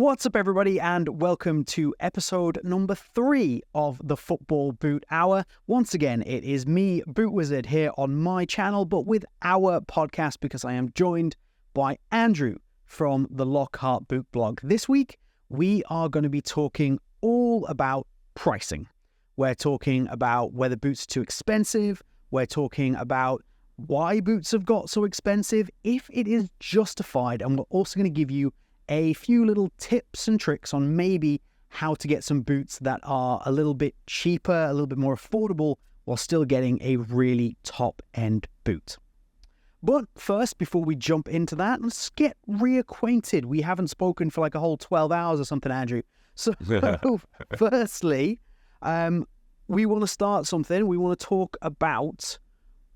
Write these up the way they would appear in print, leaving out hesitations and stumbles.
What's up, everybody, and welcome to episode number 3 of the Football Boot Hour. Once again, it is me, Boot Wizard, here on my channel, but with our podcast because I am joined by Andrew from the Lockhart Boot Blog. This week, we are going to be talking all about pricing. We're talking about whether boots are too expensive. We're talking about why boots have got so expensive, if it is justified, and we're also going to give you a few little tips and tricks on maybe how to get some boots that are a little bit cheaper, a little bit more affordable, while still getting a really top-end boot. But first, before we jump into that, let's get reacquainted. We haven't spoken for like a whole 12 hours or something, Andrew. So firstly, we want to start something. We want to talk about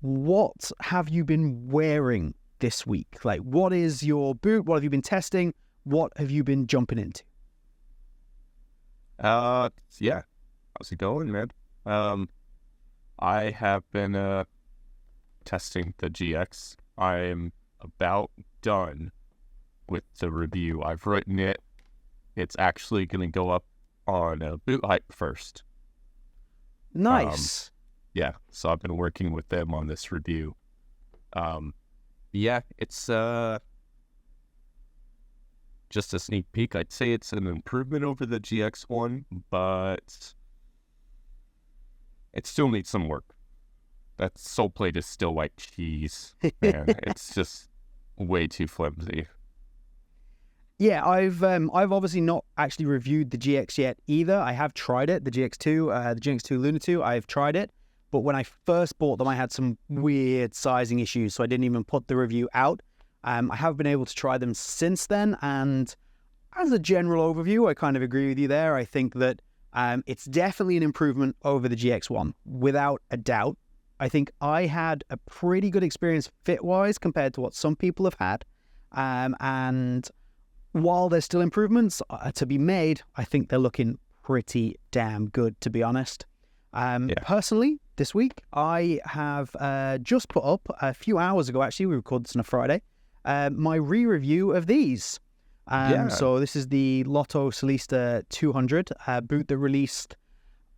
what have you been wearing this week? Like, what is your boot? What have you been testing? What have you been jumping into? Yeah. How's it going, man? I have been testing the GX. I'm about done with the review. I've written it. It's actually going to go up on Boot Hype first. Nice. Yeah, so I've been working with them on this review. Yeah, it's just a sneak peek. I'd say it's an improvement over the GX one, but it still needs some work. That sole plate is still like cheese, man. It's just way too flimsy. Yeah, I've obviously not actually reviewed the GX yet either. I have tried it, the GX2, the GX2 Luna 2. I've tried it, but when I first bought them, I had some weird sizing issues, so I didn't even put the review out. I have been able to try them since then, and as a general overview, I kind of agree with you there. I think that it's definitely an improvement over the GX1, without a doubt. I think I had a pretty good experience fit-wise compared to what some people have had, and while there's still improvements to be made, I think they're looking pretty damn good, to be honest. Personally, this week, I have just put up, a few hours ago actually, we recorded this on a Friday, my re-review of these. So this is the Lotto Solista 200 boot that released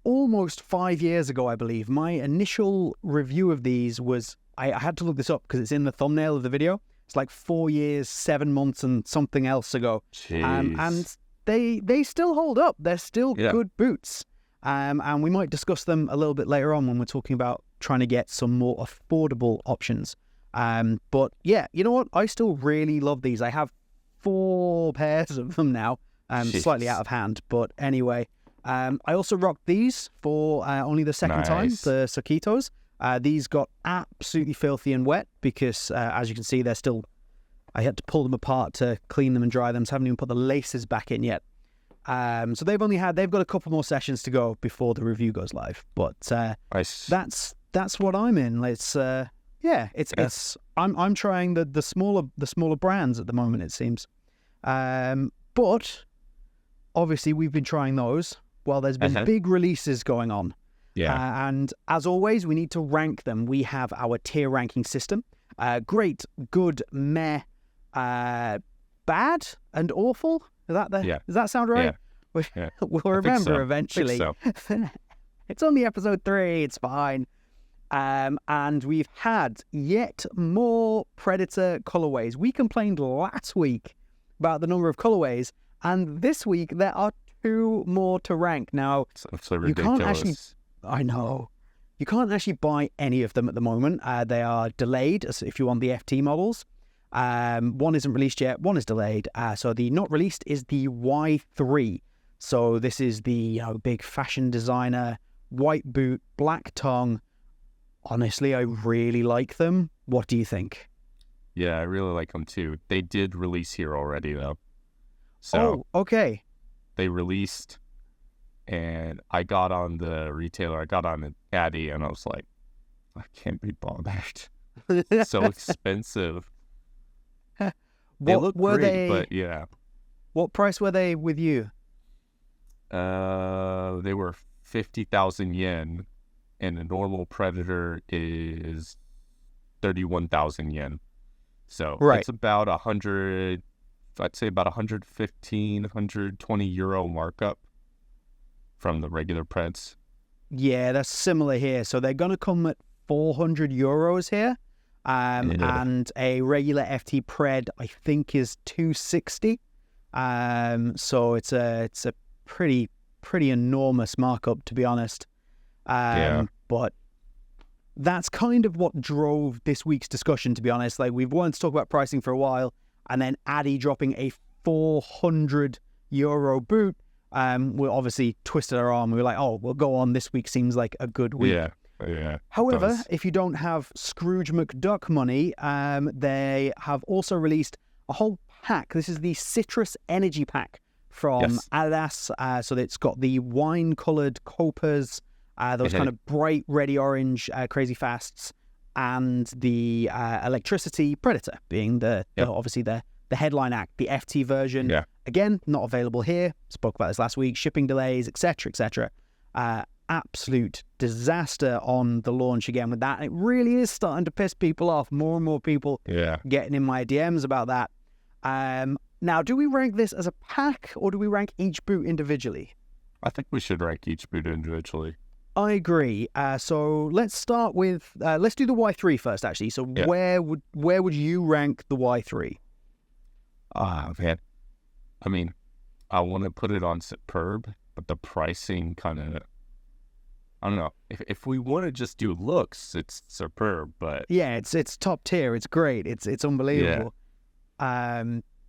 almost 5 years ago, I believe. My initial review of these was, I had to look this up because it's in the thumbnail of the video. It's like 4 years, 7 months and something else ago. And they still hold up. They're still good boots. And we might discuss them a little bit later on when we're talking about trying to get some more affordable options. But yeah, you know what? I still really love these. I have 4 pairs of them now, slightly out of hand. But anyway, I also rocked these for only the second time, the Soquitos. These got absolutely filthy and wet because, as you can see, they're still... I had to pull them apart to clean them and dry them, so I haven't even put the laces back in yet. So they've got a couple more sessions to go before the review goes live. But that's what I'm in. It's I'm trying the smaller brands at the moment, it seems. But obviously we've been trying those while there's been big releases going on. Yeah. And as always, we need to rank them. We have our tier ranking system. Great, good, meh, bad, and awful. Does that sound right? Yeah. We'll remember eventually. I think so. It's only episode 3. It's fine. And we've had yet more Predator colorways. We complained last week about the number of colorways, and this week there are 2 more to rank. Now, you can't actually... I know. You can't actually buy any of them at the moment. They are delayed if you want the FT models. One isn't released yet. One is delayed. So the not released is the Y3. So this is the big fashion designer, white boot, black tongue. Honestly, I really like them. What do you think? Yeah, I really like them too. They did release here already, though. So okay. They released, and I got on the retailer. I got on the Caddy, and I was like, I can't be bothered. It's so expensive. They look great, but yeah. What price were they with you? They were 50,000 yen, and the normal Predator is 31,000 yen. So it's about 100 I'd say about 115, 120 euro markup from the regular Preds. Yeah, that's similar here. So they're going to come at 400 euros here. And a regular FT Pred, I think, is 260. So it's a pretty enormous markup, to be honest. But that's kind of what drove this week's discussion, to be honest. Like, we've wanted to talk about pricing for a while, and then Adi dropping a 400 euro boot. We obviously twisted our arm. We were like, oh, we'll go on. This week seems like a good week. Yeah. However, if you don't have Scrooge McDuck money, they have also released a whole pack. This is the Citrus Energy Pack from Adidas. So it's got the wine-coloured Copas, those kind of bright reddy orange Crazyfasts, and the Electricity Predator being obviously the headline act, the FT version. Again, not available here. Spoke about this last week. Shipping delays, etc., etc. Absolute disaster on the launch again with that. It really is starting to piss people off. More and more people getting in my DMs about that. Now, do we rank this as a pack, or do we rank each boot individually? I think we should rank each boot individually. I agree. So let's start with let's do the Y3 first, actually. So where would you rank the Y3? Man, I mean, I want to put it on superb, but the pricing kind of, I don't know. If we want to just do looks, it's superb, but yeah, it's top tier. It's great. It's unbelievable.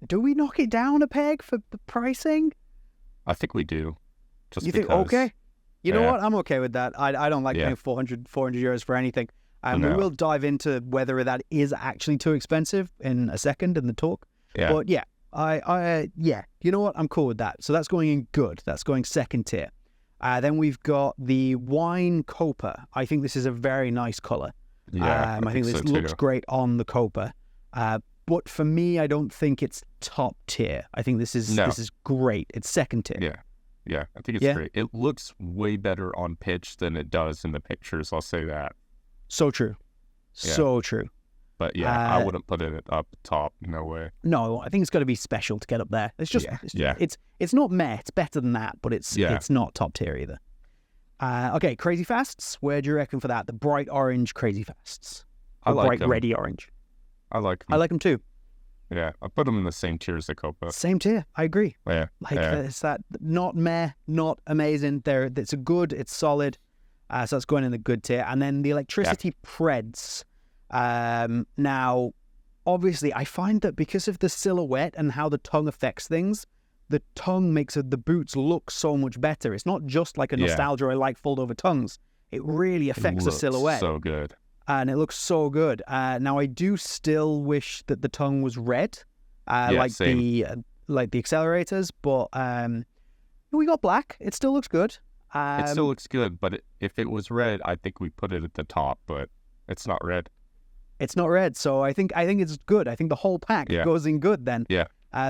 Do we knock it down a peg for the pricing? I think we do. You think okay? You know what? I'm okay with that. I don't like paying 400 euros for anything. We will dive into whether that is actually too expensive in a second in the talk. But yeah, you know what? I'm cool with that. So that's going in good. That's going second tier. Then we've got the Wine Copa. I think this is a very nice colour. I think this looks great on the Copa. But for me, I don't think it's top tier. I think this is great. It's second tier. Yeah, I think it's great. It looks way better on pitch than it does in the pictures. I'll say that. So true. So true. But I wouldn't put it up top. No way. No, I think it's got to be special to get up there. It's just, it's not meh. It's better than that, but it's not top tier either. Okay, Crazyfasts. Where do you reckon for that? The bright orange Crazyfasts. I like bright them. reddy orange. I like them. I like them too. Yeah, I put them in the same tier as the Copa. Same tier. I agree. It's that not meh, not amazing. It's a good. It's solid. So that's going in the good tier. And then the Electricity Preds. Now, obviously, I find that because of the silhouette and how the tongue affects things, the tongue makes the boots look so much better. It's not just like a nostalgia I like fold over tongues. It really affects the silhouette. So good. And it looks so good. Now, I do still wish that the tongue was red, like the accelerators, but we got black. It still looks good. It still looks good, but if it was red, I think we put it at the top, but it's not red. It's not red, so I think it's good. I think the whole pack goes in good then.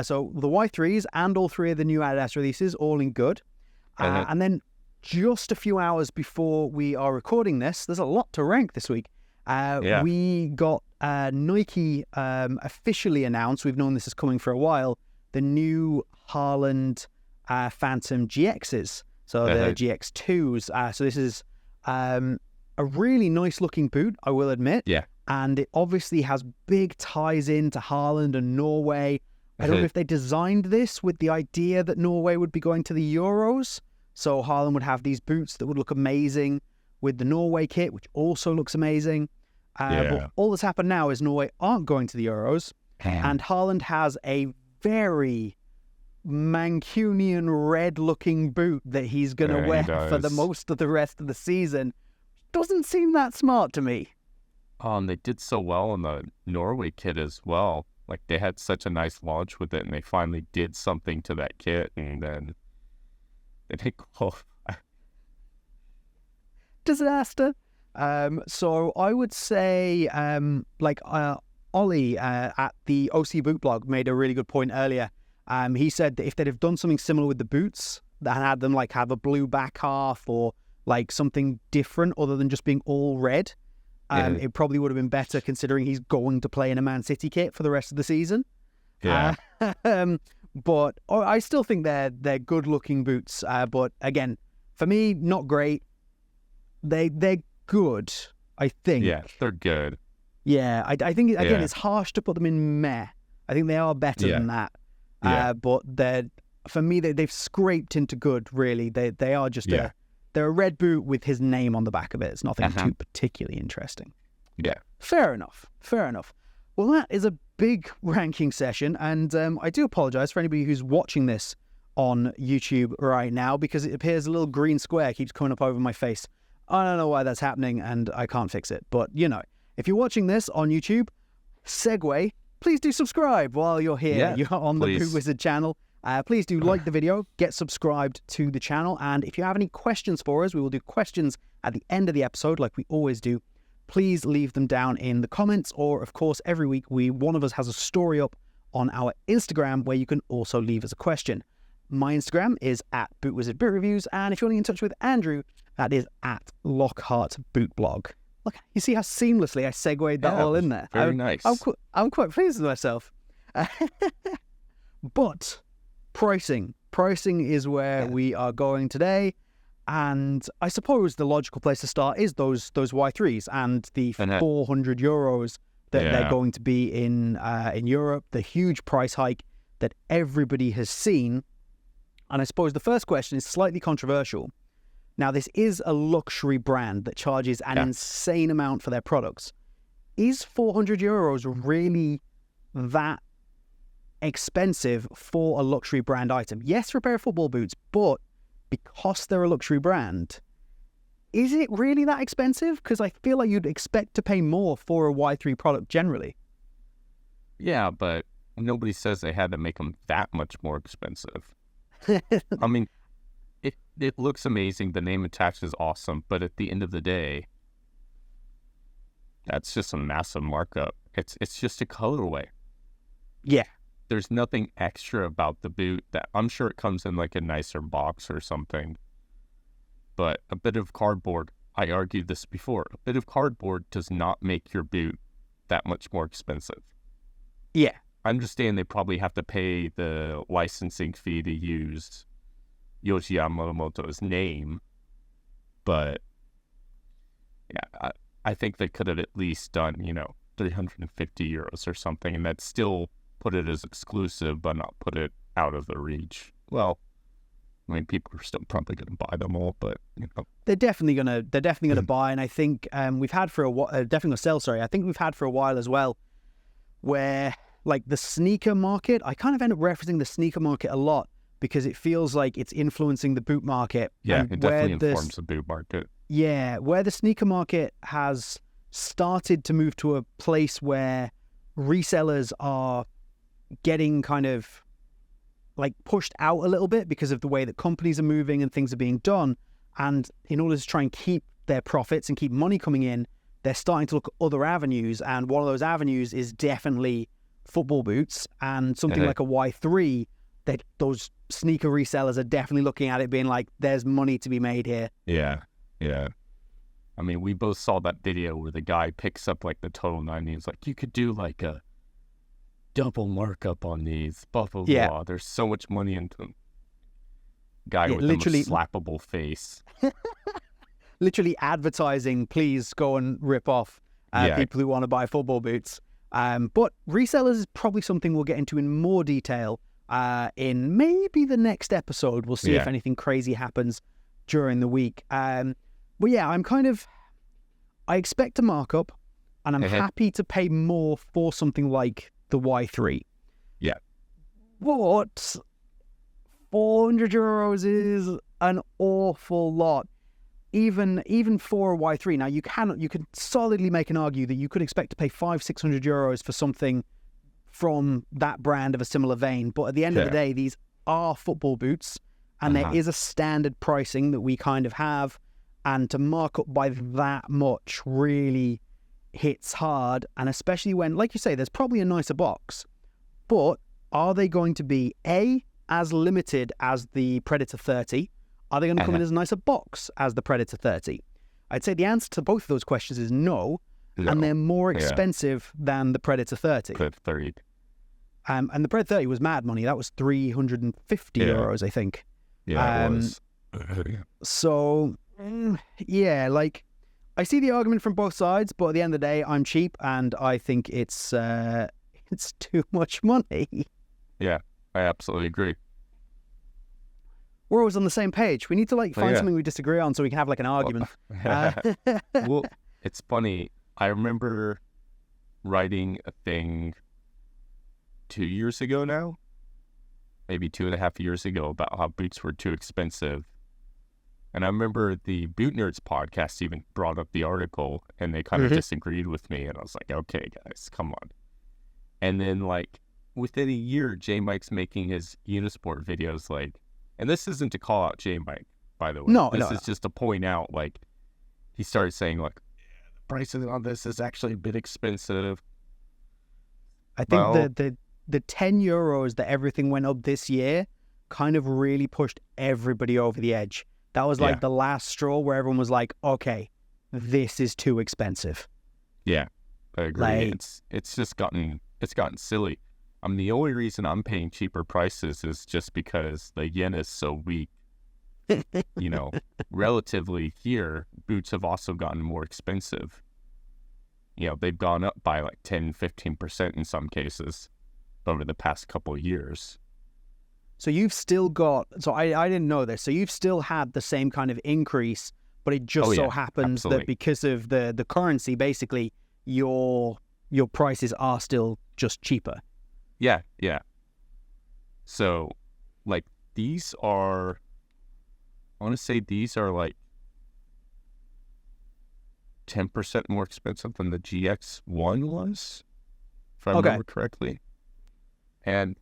So the Y3s and all three of the new Adidas releases, all in good. And then just a few hours before we are recording this, there's a lot to rank this week. We got Nike officially announced, we've known this is coming for a while, the new Haaland Phantom GXs. So the GX2s. So this is a really nice looking boot, I will admit. And it obviously has big ties into Haaland and Norway. I don't know if they designed this with the idea that Norway would be going to the Euros. So Haaland would have these boots that would look amazing with the Norway kit, which also looks amazing. But all that's happened now is Norway aren't going to the Euros. And Haaland has a very Mancunian red-looking boot that he's going to wear for the most of the rest of the season. Doesn't seem that smart to me. And they did so well on the Norway kit as well. Like, they had such a nice launch with it, and they finally did something to that kit, and then they didn't go. Disaster. So I would say, Ollie at the OC Boot Blog made a really good point earlier. He said that if they'd have done something similar with the boots, that had them like have a blue back half or like something different other than just being all red, it probably would have been better considering he's going to play in a Man City kit for the rest of the season. Yeah. But I still think they're good-looking boots. But again, for me, not great. They're good, I think. Yeah, they're good. Yeah, I think, again, it's harsh to put them in meh. I think they are better than that. But for me, they've scraped into good, really. They are just they're a red boot with his name on the back of it. It's nothing too particularly interesting. Yeah. Fair enough. Well, that is a big ranking session, and I do apologise for anybody who's watching this on YouTube right now, because it appears a little green square keeps coming up over my face. I don't know why that's happening, and I can't fix it. But, if you're watching this on YouTube, segue, please do subscribe while you're here. Yeah, you're on the Boot Wizard channel. Please do like the video, get subscribed to the channel, and if you have any questions for us, we will do questions at the end of the episode like we always do. Please leave them down in the comments, or of course every week one of us has a story up on our Instagram where you can also leave us a question. My Instagram is at BootWizardBootReviews, and if you want to get in touch with Andrew, that is at Lockhart Boot Blog. Look, you see how seamlessly I segued that all in there. Very nice. I'm quite pleased with myself. But pricing is where we are going today. And I suppose the logical place to start is those Y3s and the €400 that they're going to be in Europe, the huge price hike that everybody has seen. And I suppose the first question is slightly controversial. Now, this is a luxury brand that charges an insane amount for their products. Is €400 really that expensive for a luxury brand item? Yes, for a pair of football boots, but because they're a luxury brand, is it really that expensive? Because I feel like you'd expect to pay more for a Y3 product generally. Yeah, but nobody says they had to make them that much more expensive. I mean, it looks amazing. The name attached is awesome. But at the end of the day, that's just a massive markup. It's just a colorway. Yeah. There's nothing extra about the boot. That I'm sure it comes in like a nicer box or something. But a bit of cardboard, I argued this before, a bit of cardboard does not make your boot that much more expensive. Yeah. I understand they probably have to pay the licensing fee to use Yoshi Yamamoto's name, but yeah, I think they could have at least done, €350 or something, and that still put it as exclusive, but not put it out of the reach. Well, I mean, people are still probably going to buy them all, but they're definitely gonna buy, and I think we've had for a while, definitely gonna sell. Sorry, I think we've had for a while as well, where like the sneaker market, I kind of end up referencing the sneaker market a lot because it feels like it's influencing the boot market. Yeah, it definitely informs the boot market. Yeah, where the sneaker market has started to move to a place where resellers are getting kind of like pushed out a little bit because of the way that companies are moving and things are being done. And in order to try and keep their profits and keep money coming in, they're starting to look at other avenues. And one of those avenues is definitely football boots, and something like a Y3, that those sneaker resellers are definitely looking at it being like, there's money to be made here. Yeah. I mean, we both saw that video where the guy picks up like the Total 90. He's like, you could do like a double markup on these, blah, blah, blah. There's so much money into them. Guy with literally the most slappable face. Literally advertising, please go and rip off people who want to buy football boots. But resellers is probably something we'll get into in more detail in maybe the next episode. We'll see if anything crazy happens during the week. But yeah, I expect a markup, and I'm happy to pay more for something like the Y3. Yeah. But €400 is an awful lot. Even for a Y3. Now, you can solidly make an argument that you could expect to pay €500-600 for something from that brand of a similar vein. But at the end of the day, these are football boots, and there is a standard pricing that we kind of have. And to mark up by that much really hits hard. And especially when, like you say, there's probably a nicer box. But are they going to be, A, as limited as the Predator 30? Are they going to come in as a nicer box as the Predator 30? I'd say the answer to both of those questions is no. And they're more expensive than the Predator 30. And the Pred 30 was mad money. That was 350 euros, I think. Yeah, it was. So, yeah, like, I see the argument from both sides, but at the end of the day, I'm cheap, and I think it's too much money. Yeah, I absolutely agree. We're always on the same page. We need to find something we disagree on so we can have an argument. Well, it's funny. I remember writing a thing 2 years ago now, maybe 2.5 years ago, about how boots were too expensive. And I remember the Boot Nerds podcast even brought up the article, and they kind of disagreed with me. And I was like, okay, guys, come on. And then, within a year, J Mike's making his Unisport videos, and this isn't to call out J Mike, by the way. This is just to point out, he started saying, the pricing on this is actually a bit expensive. I think the 10 euros that everything went up this year kind of really pushed everybody over the edge. That was the last straw where everyone was like, okay, this is too expensive. Yeah, I agree. It's just gotten silly. The only reason I'm paying cheaper prices is just because the yen is so weak. Relatively here, boots have also gotten more expensive. They've gone up by 10, 15% in some cases over the past couple of years. So you've still got, I didn't know this, so you've still had the same kind of increase, but it just so happens that because of the currency, basically, your prices are still just cheaper. Yeah. So, these are, I want to say these are 10% more expensive than the GX1 was, if I remember correctly. And,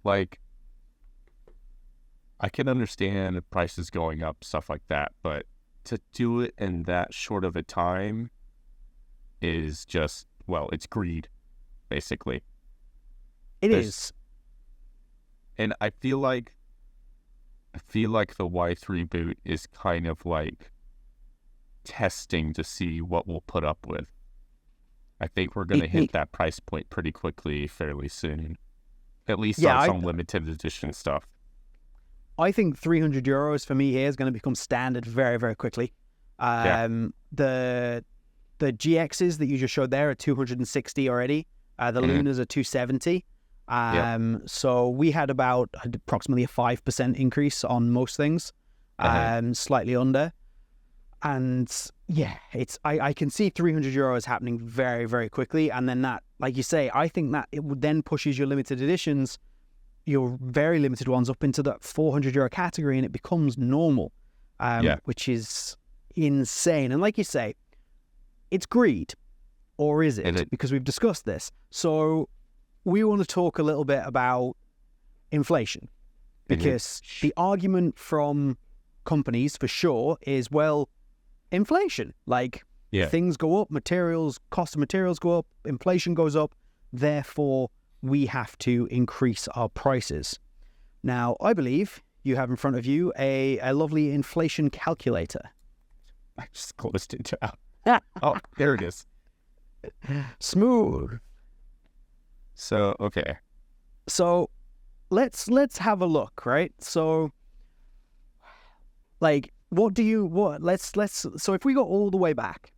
I can understand the prices going up, stuff like that, but to do it in that short of a time is just, it's greed, basically. It is. And I feel like the Y3 boot is kind of testing to see what we'll put up with. I think we're going to hit that price point pretty quickly, fairly soon. At least on some limited edition stuff. I think 300 euros for me here is going to become standard very, very quickly. The GXs that you just showed there are 260 already. The Lunas are 270. So we had about approximately a 5% increase on most things, slightly under. And I can see 300 euros happening very, very quickly. And then that, like you say, I think that it would then pushes your limited editions, your very limited ones, up into the 400 euro category, and it becomes normal, which is insane. And like you say, it's greed, or is it? Because we've discussed this. So we want to talk a little bit about inflation, because the argument from companies for sure is, inflation, things go up, cost of materials go up, inflation goes up, therefore we have to increase our prices. Now, I believe you have in front of you a lovely inflation calculator. I just closed it down. Oh, there it is. Smooth. So, okay. So, let's have a look, right? So, so if we go all the way back,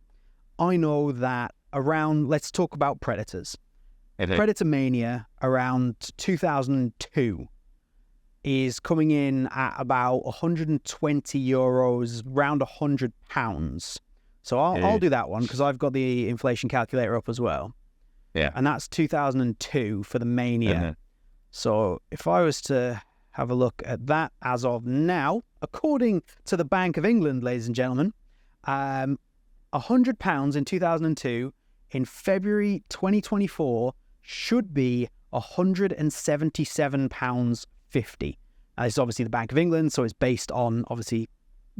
I know that let's talk about Predators. Predator Mania around 2002 is coming in at about 120 euros, around £100. So I'll do that one because I've got the inflation calculator up as well. Yeah. And that's 2002 for the Mania. So if I was to have a look at that as of now, according to the Bank of England, ladies and gentlemen, £100 in 2002 in February 2024 should be £177.50. This is obviously the Bank of England, so it's based on obviously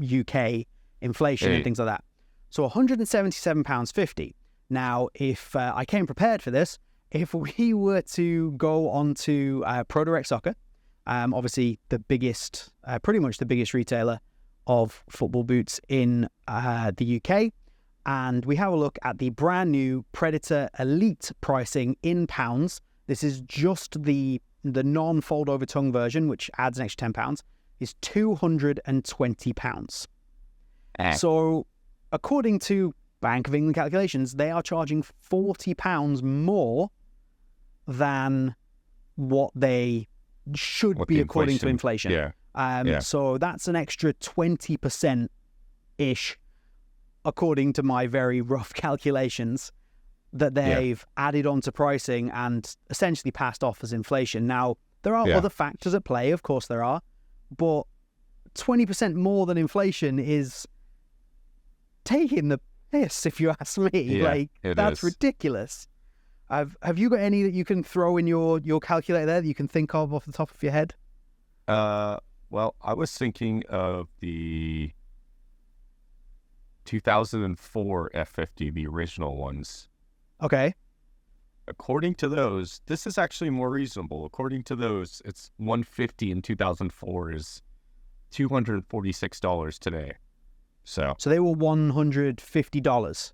UK inflation and things like that. So £177.50. Now, if I came prepared for this, if we were to go on to Pro Direct Soccer, obviously the biggest, pretty much the biggest retailer of football boots in the UK, and we have a look at the brand new Predator Elite pricing in pounds. This is just the the non-fold over tongue version, which adds an extra £10, is £220. So according to Bank of England calculations, they are charging £40 more than what they should be according to inflation. So that's an extra 20%-ish, according to my very rough calculations, that they've added onto pricing and essentially passed off as inflation. Now, there are other factors at play, of course there are, but 20% more than inflation is taking the piss, if you ask me. That's ridiculous. Have you got any that you can throw in your calculator there that you can think of off the top of your head? Well, I was thinking of the 2004 F50, the original ones. Okay. According to those, this is actually more reasonable. According to those, it's $150 in 2004 is $246 today. So they were $150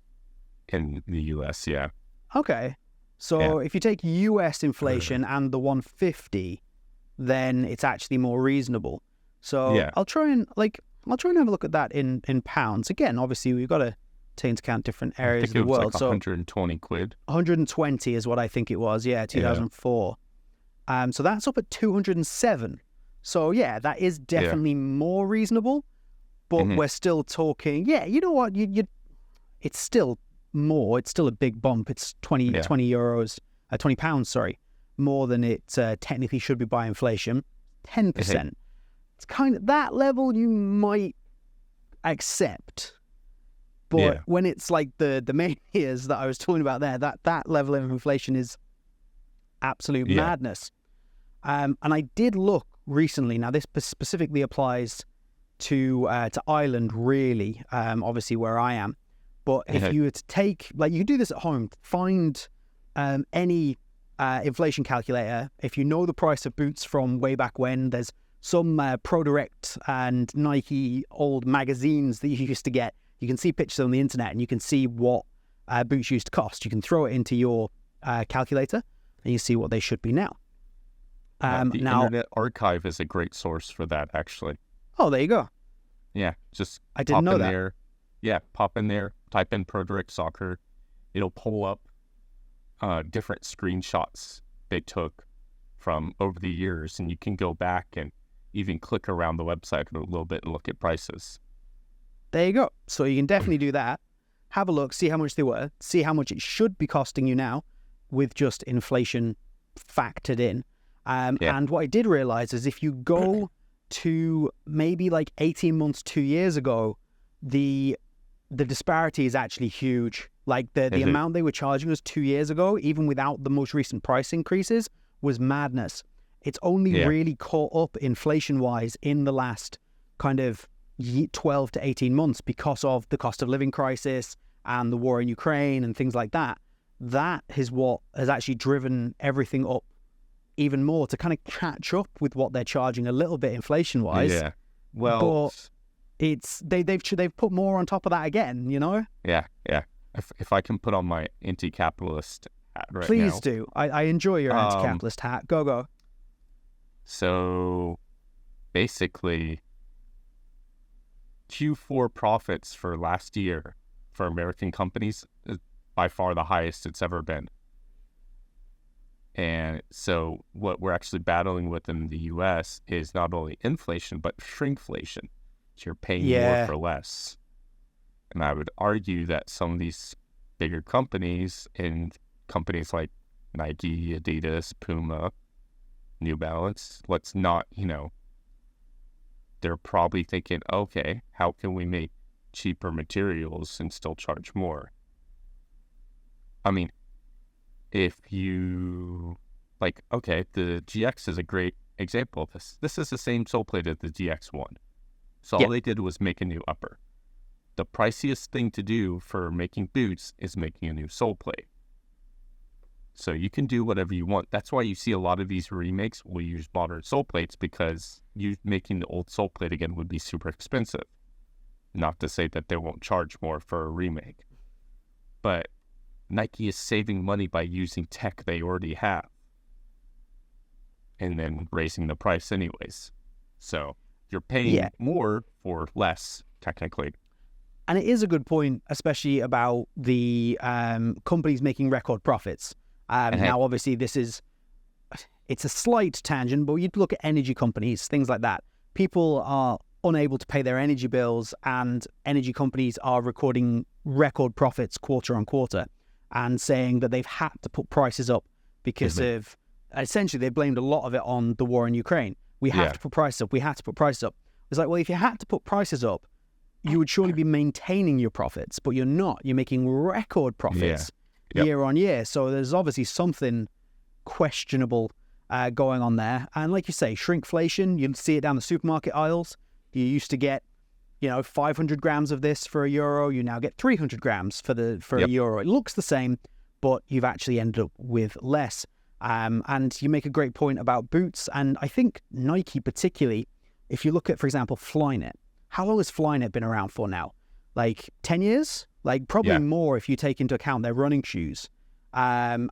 in the US, yeah. Okay. So if you take US inflation and the 150, then it's actually more reasonable. So I'll try and have a look at that in pounds. Again, obviously we've got to take into account different areas of the world. Like 120 quid. 120 is what I think it was. Yeah, 2004. So that's up at 207. So yeah, that is definitely more reasonable. But we're still talking. Yeah, you know what? It's still more. It's still a big bump. It's 20 euros, £20. Sorry, more than it technically should be by inflation. 10%. It's kind of that level you might accept. But when it's like the main years that I was talking about there, that level of inflation is absolute madness. And I did look recently. Now this specifically applies to Ireland, really. Obviously where I am. But if you were to take, like, you can do this at home, find any inflation calculator. If you know the price of boots from way back when, there's some ProDirect and Nike old magazines that you used to get. You can see pictures on the internet and you can see what boots used to cost. You can throw it into your calculator and you see what they should be now. The Internet Archive is a great source for that, actually. Oh, there you go. Yeah, just I didn't know that. There. Yeah, pop in there, type in ProDirect Soccer. It'll pull up different screenshots they took from over the years, and you can go back and even click around the website a little bit and look at prices. There you go. So you can definitely do that. Have a look, see how much they were, see how much it should be costing you now with just inflation factored in. And what I did realize is if you go to maybe like 18 months, 2 years ago, the disparity is actually huge. Like the amount they were charging us 2 years ago, even without the most recent price increases, was madness. It's only really caught up inflation-wise in the last kind of 12 to 18 months because of the cost of living crisis and the war in Ukraine and things like that. That is what has actually driven everything up even more to kind of catch up with what they're charging a little bit inflation-wise. Yeah, well, but it's they've put more on top of that again, you know? Yeah. If I can put on my anti-capitalist hat right now. Please do. I enjoy your anti-capitalist hat. Go. So basically, Q4 profits for last year for American companies is by far the highest it's ever been. And so what we're actually battling with in the U.S. is not only inflation, but shrinkflation. So you're paying more for less. And I would argue that some of these bigger companies, and companies like Nike, Adidas, Puma, New Balance, let's not, they're probably thinking, okay, how can we make cheaper materials and still charge more? I mean, if you, the GX is a great example of this. This is the same sole plate as the GX1. So all they did was make a new upper. The priciest thing to do for making boots is making a new sole plate. So you can do whatever you want. That's why you see a lot of these remakes will use modern sole plates, because making the old sole plate again would be super expensive. Not to say that they won't charge more for a remake. But Nike is saving money by using tech they already have. and then raising the price anyways. So you're paying more for less, technically. And it is a good point, especially about the companies making record profits. Now, obviously, it's a slight tangent, but you'd look at energy companies, things like that. People are unable to pay their energy bills, and energy companies are recording record profits quarter on quarter and saying that they've had to put prices up because of, essentially, they blamed a lot of it on the war in Ukraine. We have to put prices up. We have to put prices up. It's like, well, if you had to put prices up, you would surely be maintaining your profits, but you're not. You're making record profits year on year. So there's obviously something questionable going on there. And like you say, shrinkflation, you see it down the supermarket aisles. You used to get, 500 grams of this for €1. You now get 300 grams for €1. It looks the same, but you've actually ended up with less. And you make a great point about boots. And I think Nike particularly, if you look at, for example, Flyknit. How long has Flyknit been around for now? Like 10 years? Like probably more if you take into account their running shoes. And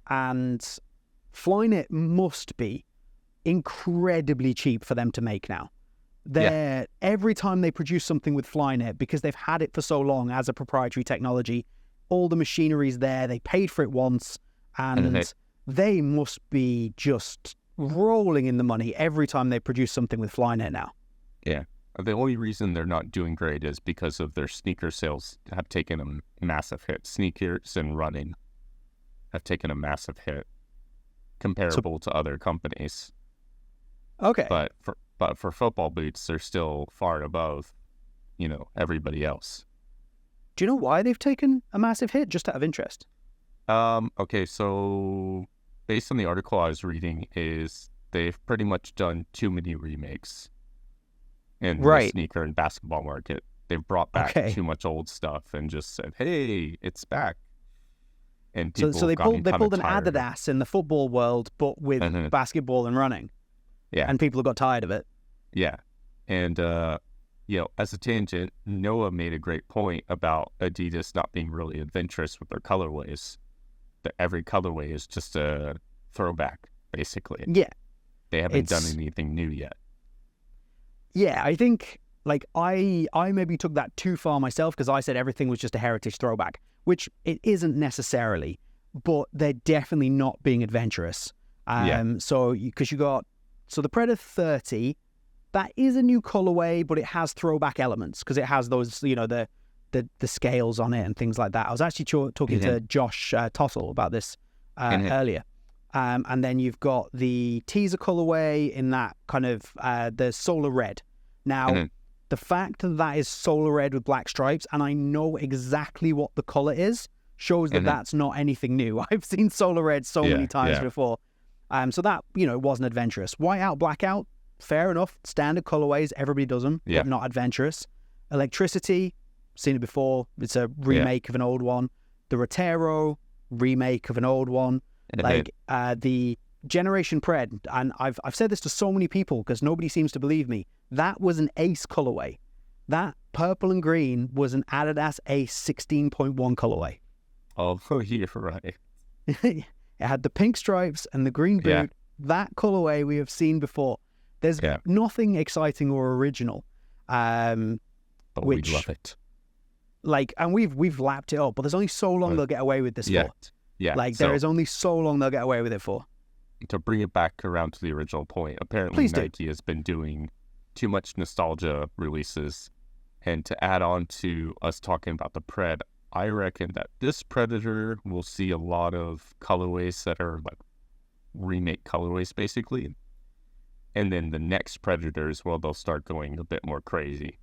Flyknit must be incredibly cheap for them to make now. Every time they produce something with Flyknit, because they've had it for so long as a proprietary technology, all the machinery's there, they paid for it once, and they must be just rolling in the money every time they produce something with Flyknit now. Yeah. The only reason they're not doing great is because of their sneaker sales have taken a massive hit. Sneakers and running have taken a massive hit comparable to other companies. Okay. But for football boots, they're still far above, everybody else. Do you know why they've taken a massive hit, just out of interest? Okay, so based on the article I was reading, is they've pretty much done too many remakes in the sneaker and basketball market. They've brought back too much old stuff and just said, "Hey, it's back." And people so they pulled an tired. adidas in the football world, but with basketball and running. Yeah, and people got tired of it. Yeah, and as a tangent, Noah made a great point about Adidas not being really adventurous with their colorways. That every colorway is just a throwback, basically. Yeah, they haven't done anything new yet. Yeah, I think I maybe took that too far myself, because I said everything was just a heritage throwback, which it isn't necessarily, but they're definitely not being adventurous. So because you got the Predator 30, that is a new colorway, but it has throwback elements because it has those the scales on it and things like that. I was actually talking to Josh Tossell about this earlier. And then you've got the teaser colorway in that kind of the solar red. Now, the fact that is solar red with black stripes, and I know exactly what the color is, shows that that's not anything new. I've seen solar red so many times before. So that, wasn't adventurous. White out, black out, fair enough. Standard colorways, everybody does them, but not adventurous. Electricity, seen it before. It's a remake of an old one. The Rotero, remake of an old one. The Generation Pred, and I've said this to so many people because nobody seems to believe me. That was an Ace colorway. That purple and green was an Adidas Ace 16.1 colorway. Oh, you're right. It had the pink stripes and the green boot. Yeah. That colorway we have seen before. There's nothing exciting or original. But we love it. And we've lapped it up, but there's only so long they'll get away with this for. Yeah. There is only so long they'll get away with it for. To bring it back around to the original point, apparently Nike has been doing too much nostalgia releases. And to add on to us talking about the Pred, I reckon that this Predator will see a lot of colorways that are remake colorways, basically. And then the next Predators, they'll start going a bit more crazy.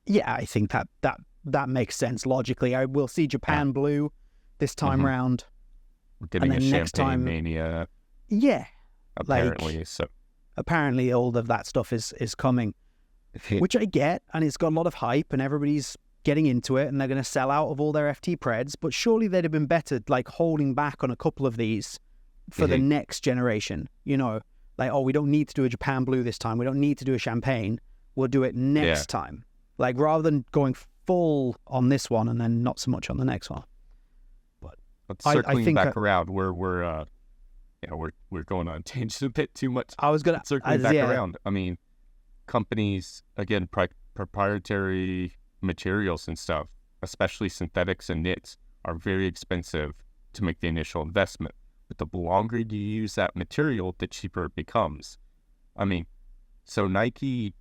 Yeah, I think that makes sense logically. I will see Japan blue this time round. We're getting a Champagne Mania. Yeah. Apparently, apparently all of that stuff is coming, which I get, and it's got a lot of hype, and everybody's getting into it, and they're going to sell out of all their FT Preds, but surely they'd have been better holding back on a couple of these for the next generation. We don't need to do a Japan blue this time. We don't need to do a champagne. We'll do it next time. Rather than going full on this one and then not so much on the next one. But circling back around, we're we're going on a tangent a bit too much. I was gonna Circling back around. I mean, companies, again, proprietary materials and stuff, especially synthetics and knits, are very expensive to make the initial investment. But the longer you use that material, the cheaper it becomes. I mean, so Nike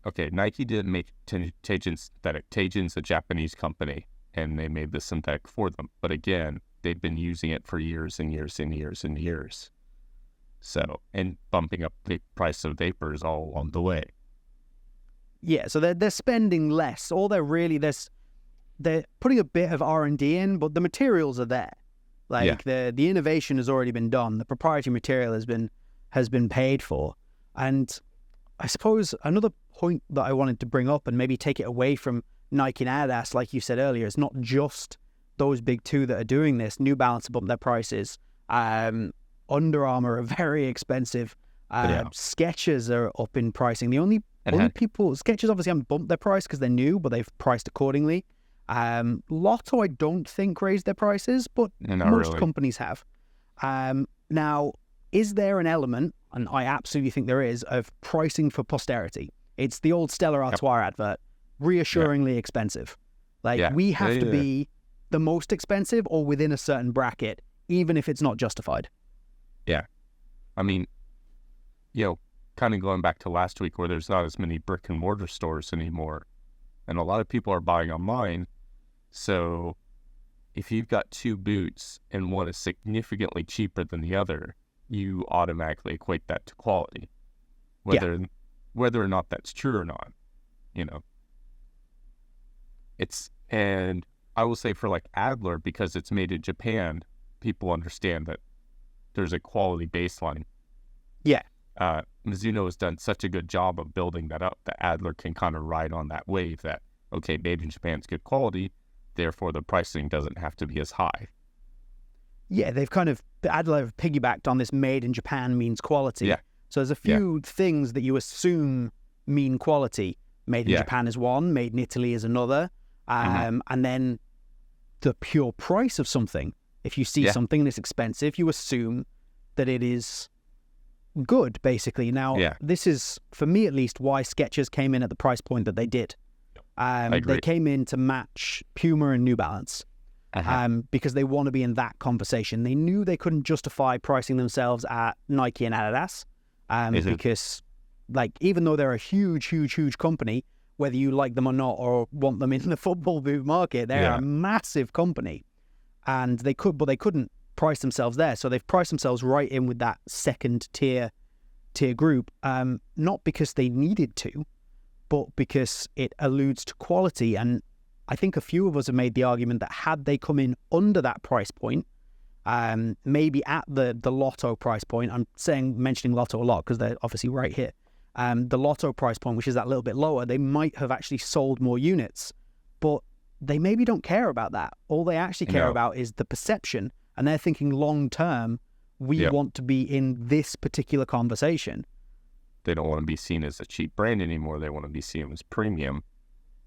didn't make Teijin synthetic. Teijin's a Japanese company, and they made the synthetic for them. But again, they've been using it for years and years and years and years. So, and bumping up the price of vapors all along the way. Yeah, so they're spending less. All they're putting a bit of R&D in, but the materials are there. Like the innovation has already been done. The proprietary material has been paid for. And I suppose another point that I wanted to bring up and maybe take it away from Nike and Adidas, like you said earlier, it's not just those big two that are doing this. New Balance have bumped their prices. Under Armour are very expensive. Skechers are up in pricing. The only people, Skechers obviously haven't bumped their price because they're new, but they've priced accordingly. Lotto, I don't think raised their prices, but most companies have. Now, is there an element, and I absolutely think there is, of pricing for posterity? It's the old Stella Artois advert, reassuringly expensive. We have to be the most expensive or within a certain bracket, even if it's not justified. Yeah. I mean, kind of going back to last week where there's not as many brick and mortar stores anymore, and a lot of people are buying online. So if you've got two boots and one is significantly cheaper than the other, you automatically equate that to quality, whether or not that's true or not. And I will say for like Adler, because it's made in Japan, people understand that there's a quality baseline. Yeah. Mizuno has done such a good job of building that up that Adler can kind of ride on that wave that, okay, made in Japan's good quality, therefore the pricing doesn't have to be as high. Yeah, Adler have piggybacked on this made in Japan means quality. Yeah. So there's a few things that you assume mean quality. Made in Japan is one, made in Italy is another. And then the pure price of something. If you see something and it's expensive, you assume that it is good, basically. Now, this is, for me at least, why Skechers came in at the price point that they did. They came in to match Puma and New Balance because they want to be in that conversation. They knew they couldn't justify pricing themselves at Nike and Adidas because, even though they're a huge, huge, huge company, whether you like them or not or want them in the football boot market, they're a massive company. And they couldn't price themselves there. So they've priced themselves right in with that second tier group, not because they needed to, but because it alludes to quality. And I think a few of us have made the argument that had they come in under that price point, maybe at the Lotto price point, I'm mentioning Lotto a lot because they're obviously right here, the Lotto price point, which is that little bit lower, they might have actually sold more units, but they maybe don't care about that. All they actually care about is the perception, and they're thinking long term, we want to be in this particular conversation. They don't want to be seen as a cheap brand anymore. They want to be seen as premium.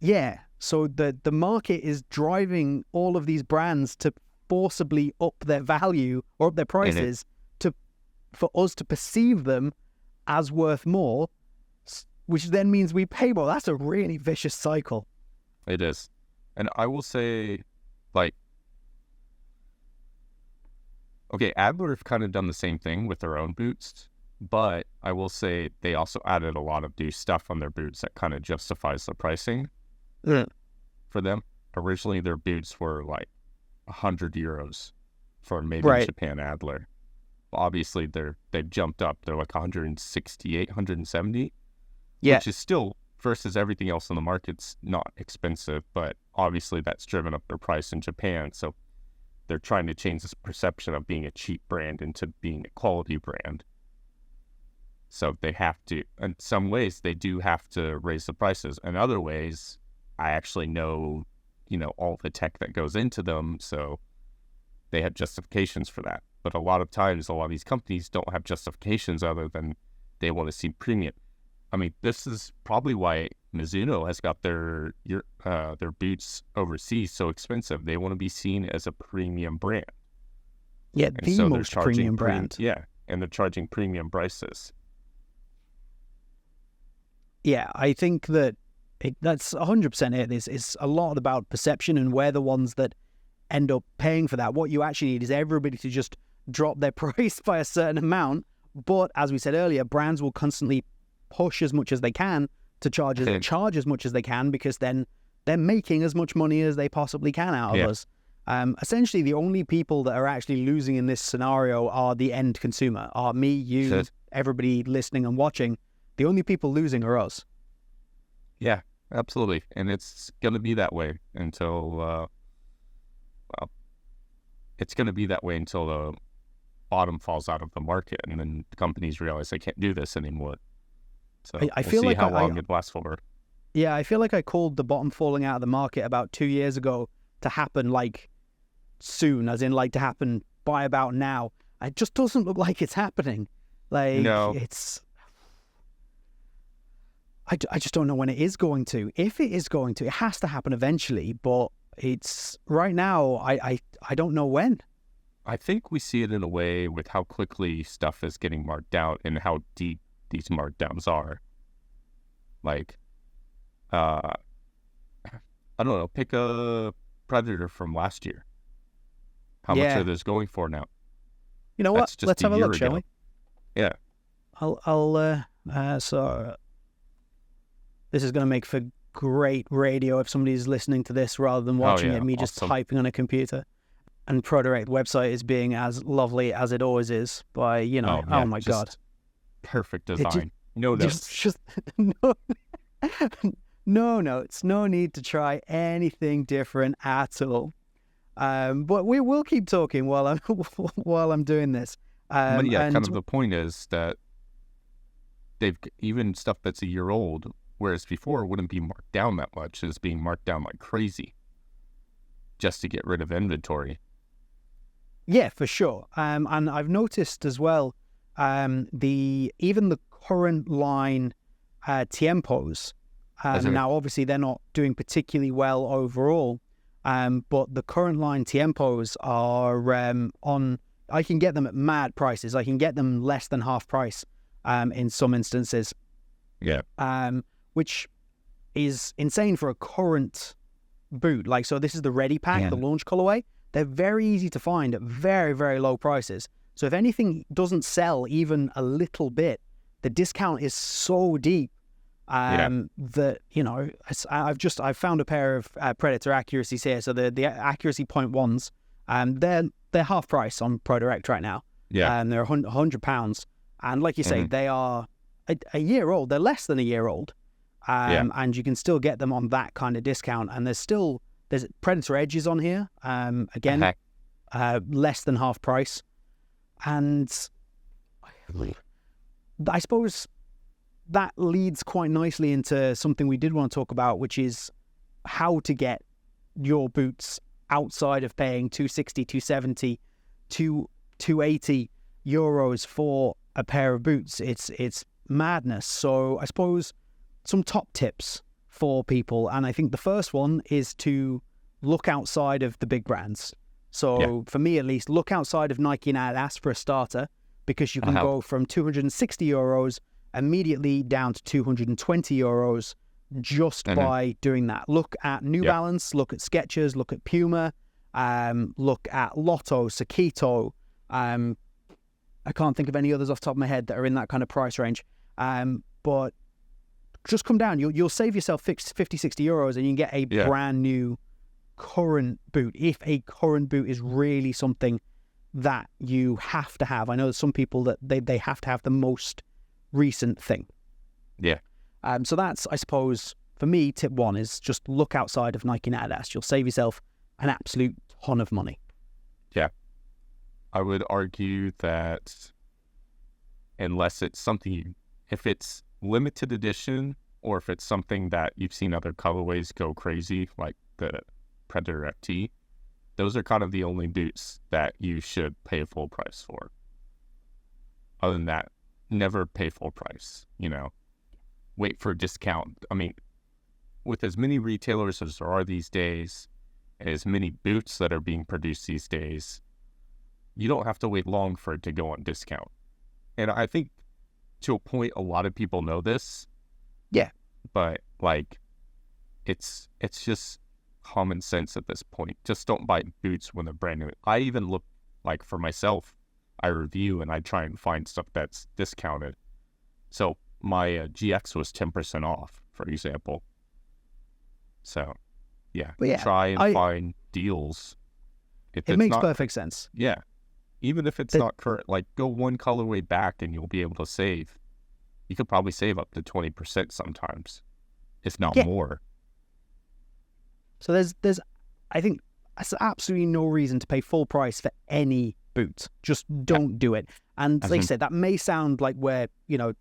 Yeah. So the market is driving all of these brands to forcibly up their value or up their prices for us to perceive them as worth more, which then means we pay more. That's a really vicious cycle. It is. And I will say, Adler have kind of done the same thing with their own boots, but I will say they also added a lot of new stuff on their boots that kind of justifies the pricing for them. Originally, their boots were like 100 euros for made in Japan Adler. Obviously, they've jumped up. They're like 168, 170, which is still, versus everything else on the market's not expensive, but obviously that's driven up their price in Japan. So they're trying to change this perception of being a cheap brand into being a quality brand. So they have to, in some ways, they do have to raise the prices. In other ways, I actually know, all the tech that goes into them, so they have justifications for that. But a lot of times, a lot of these companies don't have justifications other than they want to see premium. I mean, this is probably why Mizuno has got their boots overseas so expensive. They want to be seen as a premium brand. Yeah, the most premium brand. Yeah, and they're charging premium prices. Yeah, I think that that's 100% it. It's a lot about perception, and we're the ones that end up paying for that. What you actually need is everybody to just drop their price by a certain amount. But as we said earlier, brands will constantly push as much as they can to charge as much as they can, because then they're making as much money as they possibly can out of us. Essentially, the only people that are actually losing in this scenario are the end consumer, are me, you, everybody listening and watching. The only people losing are us. Yeah, absolutely. And it's going to be that way until, it's going to be that way until the bottom falls out of the market, and then companies realize they can't do this anymore. So I feel see like how long it lasts for. Yeah, I feel like I called the bottom falling out of the market about 2 years ago to happen like soon, as in like to happen by about now. It just doesn't look like it's happening. Like, no. It's... I just don't know when it is going to. If it is going to, it has to happen eventually, but it's right now, I don't know when. I think we see it in a way with how quickly stuff is getting marked out and how deep these markdowns are. Like, I don't know, pick a Predator from last year. How much are those going for now? You know what? Let's have a look, shall we? Yeah. So this is going to make for great radio if somebody's listening to this rather than watching it, me just typing on a computer. And ProDirect website is being as lovely as it always is by, oh my God. Perfect design. No notes. Just no notes. No need to try anything different at all. But we will keep talking while I'm doing this. But yeah, kind of the point is that they've even stuff that's a year old, whereas before it wouldn't be marked down that much, is being marked down like crazy just to get rid of inventory. Yeah, for sure. And I've noticed as well, even the current line Tiempos, now obviously they're not doing particularly well overall, but the current line Tiempos are I can get them at mad prices. I can get them less than half price in some instances. Yeah. Which is insane for a current boot. Like, so this is the Ready Pack, the launch colorway. They're very easy to find at very, very low prices. So if anything doesn't sell even a little bit, the discount is so deep that, I've found a pair of Predator accuracies here. So the accuracy 0.1s, they're half price on ProDirect right now. Yeah. And they're £100. And like you say, they are a year old. They're less than a year old. And you can still get them on that kind of discount. And there's Predator Edges on here. Again, less than half price. And I suppose that leads quite nicely into something we did want to talk about, which is how to get your boots outside of paying 260, 270, 280 euros for a pair of boots. It's madness. So I suppose some top tips for people, and I think the first one is to look outside of the big brands. So for me at least, look outside of Nike and Adidas for a starter, because you can go from 260 euros immediately down to 220 euros just by doing that. Look at New Balance, look at Skechers, look at Puma, look at Lotto, Sakito. I can't think of any others off the top of my head that are in that kind of price range. But just come down. You'll save yourself 50, 60 euros and you can get a brand new current boot. If a current boot is really something that you have to have. I know there's some people that they have to have the most recent thing. Yeah. So that's, I suppose, for me, tip one is just look outside of Nike and Adidas. You'll save yourself an absolute ton of money. Yeah. I would argue that unless it's something, if it's limited edition or if it's something that you've seen other colorways go crazy, like the Predator FT, those are kind of the only boots that you should pay full price for. Other than that, never pay full price, wait for a discount. I mean, with as many retailers as there are these days, and as many boots that are being produced these days, you don't have to wait long for it to go on discount. and I think to a point, a lot of people know this. Yeah. But like, it's just common sense at this point. Just don't buy boots when they're brand new. I even look, like, for myself, I review and I try and find stuff that's discounted. So my GX was 10% off, for example. So yeah, But yeah, try and find deals. If it makes perfect sense. Yeah. Even if it's not current, like, go one colorway back and you'll be able to save. You could probably save up to 20% sometimes, if not more. So there's, I think, there's absolutely no reason to pay full price for any boot. Just don't do it. And like I said, that may sound like we're,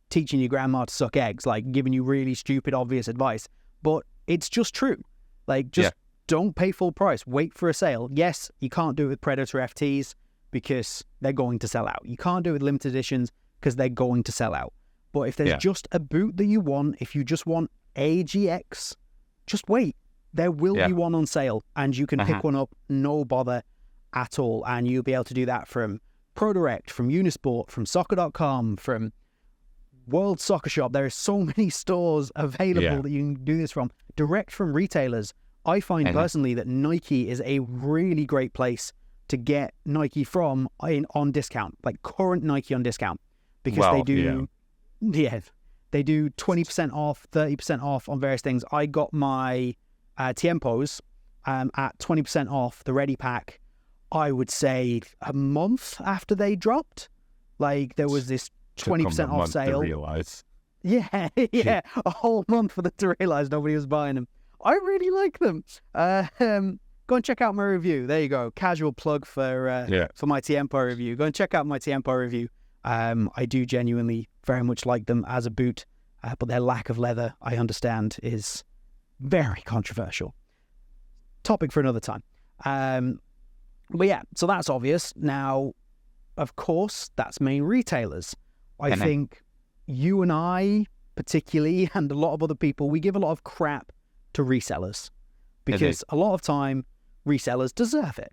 teaching your grandma to suck eggs, like giving you really stupid, obvious advice, but it's just true. Like, just don't pay full price. Wait for a sale. Yes, you can't do it with Predator FTs because they're going to sell out. You can't do it with limited editions because they're going to sell out. But if there's just a boot that you want, if you just want a GX, just wait. There will be one on sale, and you can pick one up, no bother at all. And you'll be able to do that from ProDirect, from Unisport, from Soccer.com, from World Soccer Shop. There are so many stores available that you can do this from. Direct from retailers. I find personally that Nike is a really great place to get Nike from on discount, like current Nike on discount, because they do, they do 20% off, 30% off on various things. I got my Tiempos at 20% off the Ready Pack, I would say a month after they dropped. Like, there was this 20% off sale. To realize. Yeah, a whole month for them to realize nobody was buying them. I really like them. Go and check out my review. There you go. Casual plug for my Tiempo review. Go and check out my Tiempo review. I do genuinely very much like them as a boot, but their lack of leather, I understand, is very controversial. Topic for another time. But yeah, so that's obvious. Now, of course, that's main retailers. I think you and I, particularly, and a lot of other people, we give a lot of crap to resellers because a lot of time resellers deserve it.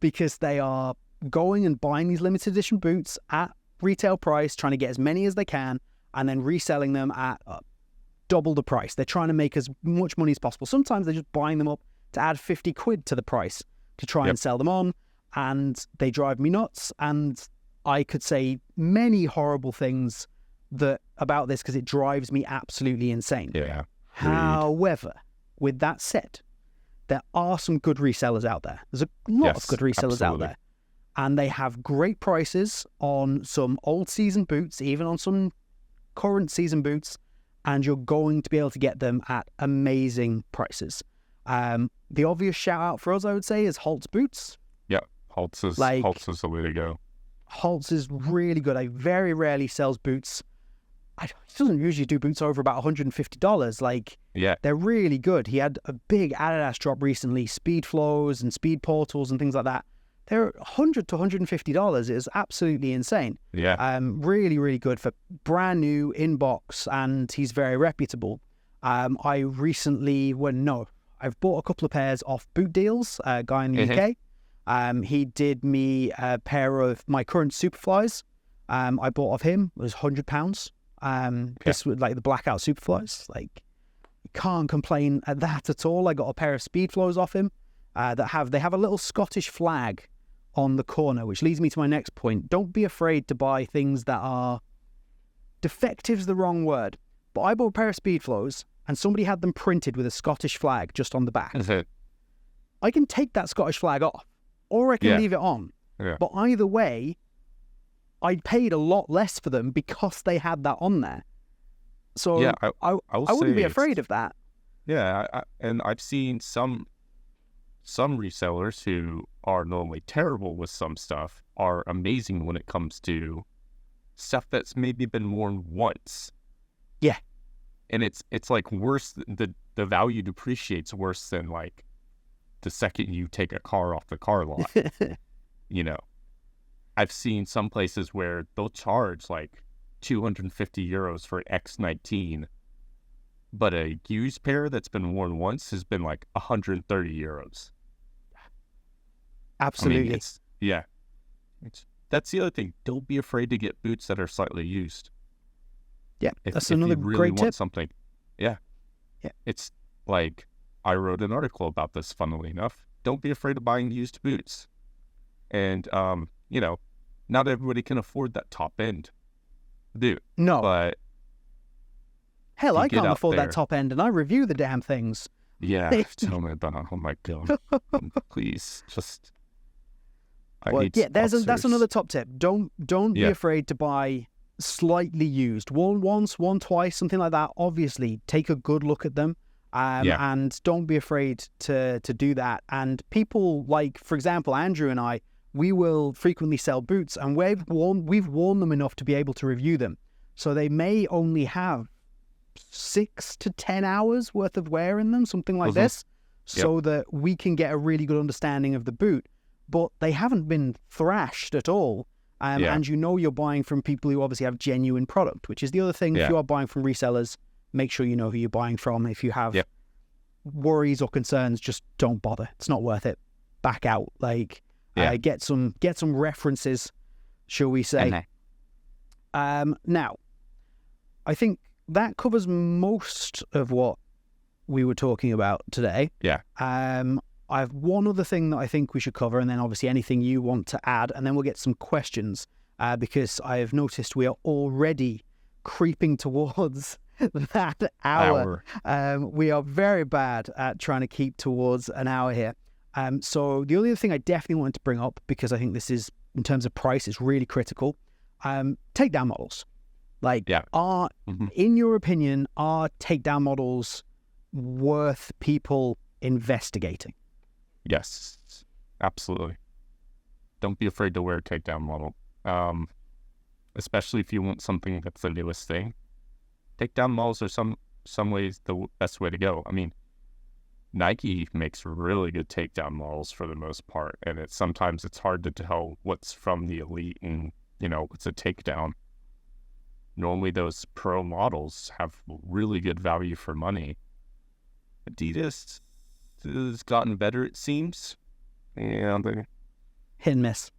Because they are going and buying these limited edition boots at retail price, trying to get as many as they can, and then reselling them at double the price. They're trying to make as much money as possible. Sometimes they're just buying them up to add 50 quid to the price to try and sell them on, and they drive me nuts. And I could say many horrible things about this because it drives me absolutely insane. However, with that said, there are some good resellers out there. There's a lot of good resellers out there. And they have great prices on some old season boots, even on some current season boots, and you're going to be able to get them at amazing prices. The obvious shout out for us, I would say, is Holtz Boots. Yeah, Holtz is the way to go. Holtz is really good. I very rarely sells boots. He doesn't usually do boots over about $150. Like, they're really good. He had a big Adidas drop recently, Speed Flows and Speed Portals and things like that. They're $100 to $150. It is absolutely insane. Really, really good for brand new inbox, and he's very reputable. I've bought a couple of pairs off Boot Deals, a guy in the UK. He did me a pair of my current Superflies. I bought off him. It was £100. This was like the blackout Superflies. Like, you can't complain at that at all. I got a pair of Speed Flows off him they have a little Scottish flag on the corner, which leads me to my next point. Don't be afraid to buy things that are defective's the wrong word, but I bought a pair of Speed Flows and somebody had them printed with a Scottish flag just on the back. I can take that Scottish flag off, or I can leave it on. But either way, I paid a lot less for them because they had that on there. So I wouldn't be afraid of that. And I've seen some resellers who are normally terrible with some stuff are amazing when it comes to stuff that's maybe been worn once. And it's like worse. The value depreciates worse than like the second you take a car off the car lot. I've seen some places where they'll charge like €250 for an X19, but a used pair that's been worn once has been like €130. Absolutely. I mean, that's the other thing. Don't be afraid to get boots that are slightly used. Yeah, If that's you another really great want tip. something. Yeah. Yeah. It's like, I wrote an article about this, funnily enough. Don't be afraid of buying used boots. And, you know, not everybody can afford that top end boot. No. But hell, you I get can't out afford there. that top end, and I review the damn things. yeah, tell me about it. Oh my God. Please, just, I Well, need yeah, that's sponsors. another top tip. Don't be Yeah. afraid to buy slightly used. One once, one twice, something like that. Obviously, take a good look at them. Yeah. And don't be afraid to do that. And people like, for example, Andrew and I, we will frequently sell boots, and we've worn them enough to be able to review them. So they may only have 6 to 10 hours worth of wear in them, something like this, so that we can get a really good understanding of the boot. But they haven't been thrashed at all. And you know you're buying from people who obviously have genuine product, which is the other thing. If you are buying from resellers, make sure you know who you're buying from. If you have worries or concerns, just don't bother. It's not worth it. Back out. Like, get some references, shall we say. Now, I think that covers most of what we were talking about today. Yeah. I have one other thing that I think we should cover, and then obviously anything you want to add, and then we'll get some questions, because I have noticed we are already creeping towards that hour. We are very bad at trying to keep towards an hour here. So the only other thing I definitely wanted to bring up, because I think this is, in terms of price, is really critical, takedown models. Like, in your opinion, are takedown models worth people investigating? Yes, absolutely. Don't be afraid to wear a takedown model, especially if you want something that's the newest thing. Takedown models are some ways the best way to go. I mean, Nike makes really good takedown models for the most part, and sometimes it's hard to tell what's from the elite and, you know, what's a takedown. Normally those pro models have really good value for money. Adidas has gotten better, it seems. And hit and miss.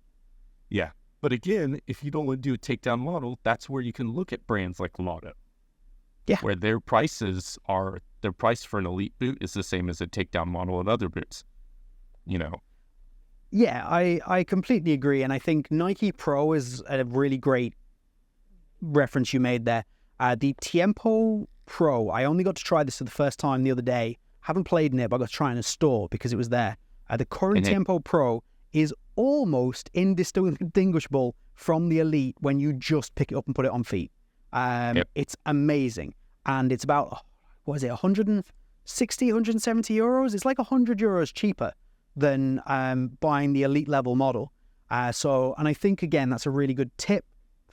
Yeah. But again, if you don't want to do a takedown model, that's where you can look at brands like Lotto. Yeah. Where their price for an elite boot is the same as a takedown model in other boots. You know. Yeah, I completely agree. And I think Nike Pro is a really great reference you made there. The Tiempo Pro, I only got to try this for the first time the other day. Haven't played in it, but I got to try in a store because it was there. The current Tiempo Pro is almost indistinguishable from the Elite when you just pick it up and put it on feet. It's amazing. And it's about, what is it, 160, 170 euros? It's like 100 euros cheaper than buying the Elite level model. And I think, again, that's a really good tip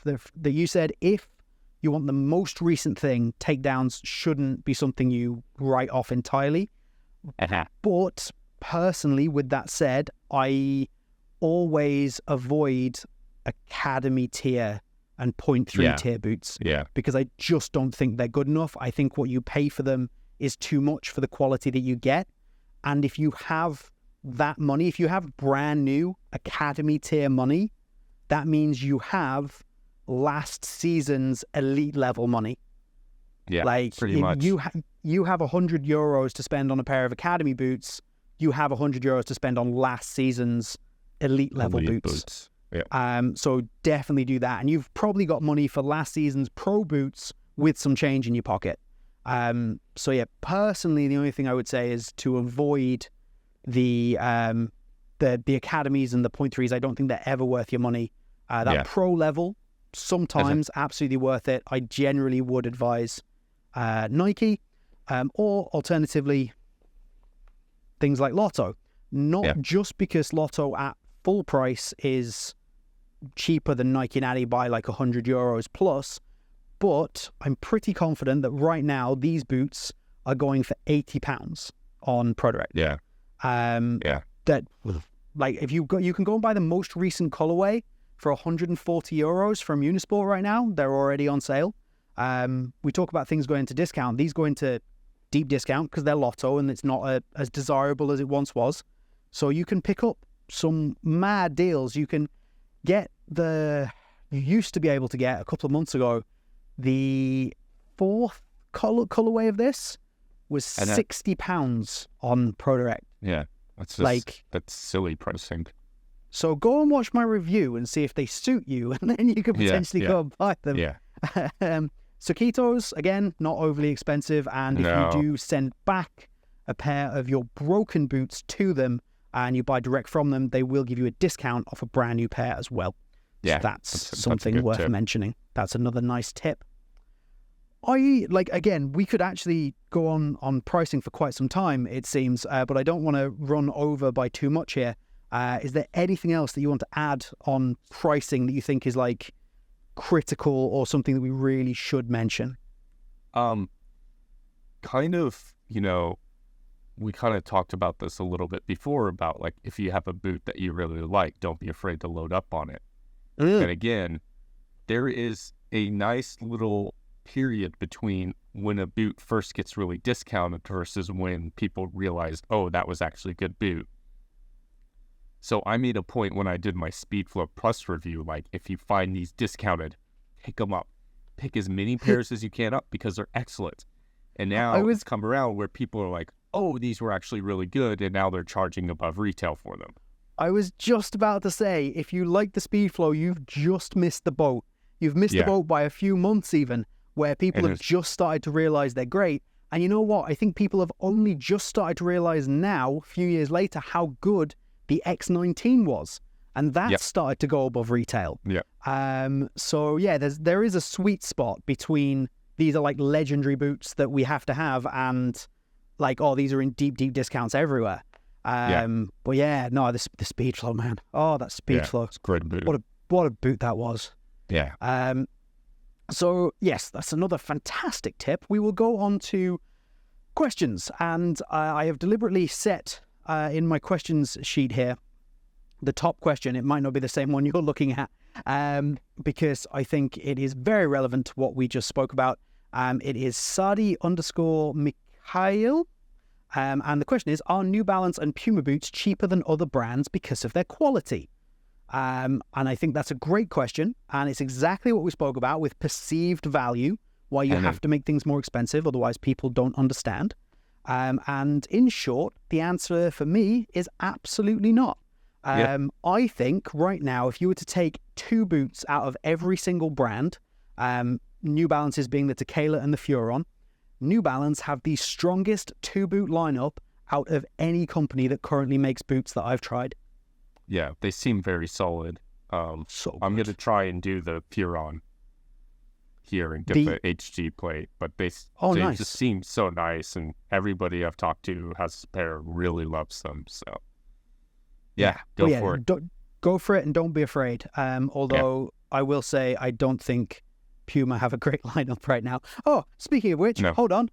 that you said. If you want the most recent thing, takedowns shouldn't be something you write off entirely. But personally, with that said, I always avoid academy tier and 0.3 tier boots. Because I just don't think they're good enough. I think what you pay for them is too much for the quality that you get. And if you have that money, if you have brand new academy tier money, that means you have last season's elite level money. Like, pretty much. You have 100 euros to spend on a pair of academy boots. You have 100 euros to spend on last season's elite level boots. So definitely do that. And you've probably got money for last season's pro boots with some change in your pocket. So yeah, personally, the only thing I would say is to avoid the academies and the 0.3s. I don't think they're ever worth your money. That pro level, sometimes absolutely worth it. I generally would advise Nike, or alternatively things like Lotto. Not just because Lotto at full price is cheaper than Nike and Adi by like 100 euros plus, but I'm pretty confident that right now these boots are going for £80 on ProDirect. That, like, if you can go and buy the most recent colorway for 140 euros from Unisport right now. They're already on sale. We talk about things going into discount. These go into deep discount because they're Lotto and it's not as desirable as it once was. So you can pick up some mad deals. You can get you used to be able to get a couple of months ago, the fourth colorway of this was £60 on ProDirect. Yeah, that's silly pricing. So go and watch my review and see if they suit you, and then you could potentially go and buy them. Yeah. Sakitos, again, not overly expensive, and if you do send back a pair of your broken boots to them and you buy direct from them, they will give you a discount off a brand new pair as well. Yeah, so that's something worth mentioning. That's another nice tip. Again, we could actually go on pricing for quite some time, it seems, but I don't want to run over by too much here. Is there anything else that you want to add on pricing that you think is like critical or something that we really should mention? Kind of, we kind of talked about this a little bit before about like, if you have a boot that you really like, don't be afraid to load up on it. And again, there is a nice little period between when a boot first gets really discounted versus when people realize, oh, that was actually a good boot. So I made a point when I did my Speedflow Plus review, like, if you find these discounted, pick them up. Pick as many pairs as you can up because they're excellent. And now it's come around where people are like, oh, these were actually really good, and now they're charging above retail for them. I was just about to say, if you like the Speedflow, you've just missed the boat. You've missed the boat by a few months even, where people have just started to realize they're great. And you know what? I think people have only just started to realize now, a few years later, how good the X19 was. And that started to go above retail. So yeah, there is a sweet spot between these are like legendary boots that we have to have and like, oh, these are in deep discounts everywhere. But yeah, no, the Speedflow, man. Oh, that Speedflow. It's a great boot. What a boot that was. Yeah. So yes, that's another fantastic tip. We will go on to questions, and I have deliberately set in my questions sheet here the top question. It might not be the same one you're looking at, because I think it is very relevant to what we just spoke about. It is Sadi_Mikhail. And the question is, are New Balance and Puma boots cheaper than other brands because of their quality? And I think that's a great question. And it's exactly what we spoke about with perceived value, why you have to make things more expensive, otherwise people don't understand. And in short, the answer for me is absolutely not. I think right now, if you were to take two boots out of every single brand, New Balances being the Tequila and the Furon, New Balance have the strongest two-boot lineup out of any company that currently makes boots that I've tried. Yeah, they seem very solid. I'm going to try and do the Furon here and get the HG plate, but they nice. Just seem so nice, and everybody I've talked to has a pair really loves them. So go for it. Go for it and don't be afraid. Although I will say I don't think Puma have a great lineup right now. Oh, speaking of which, hold on.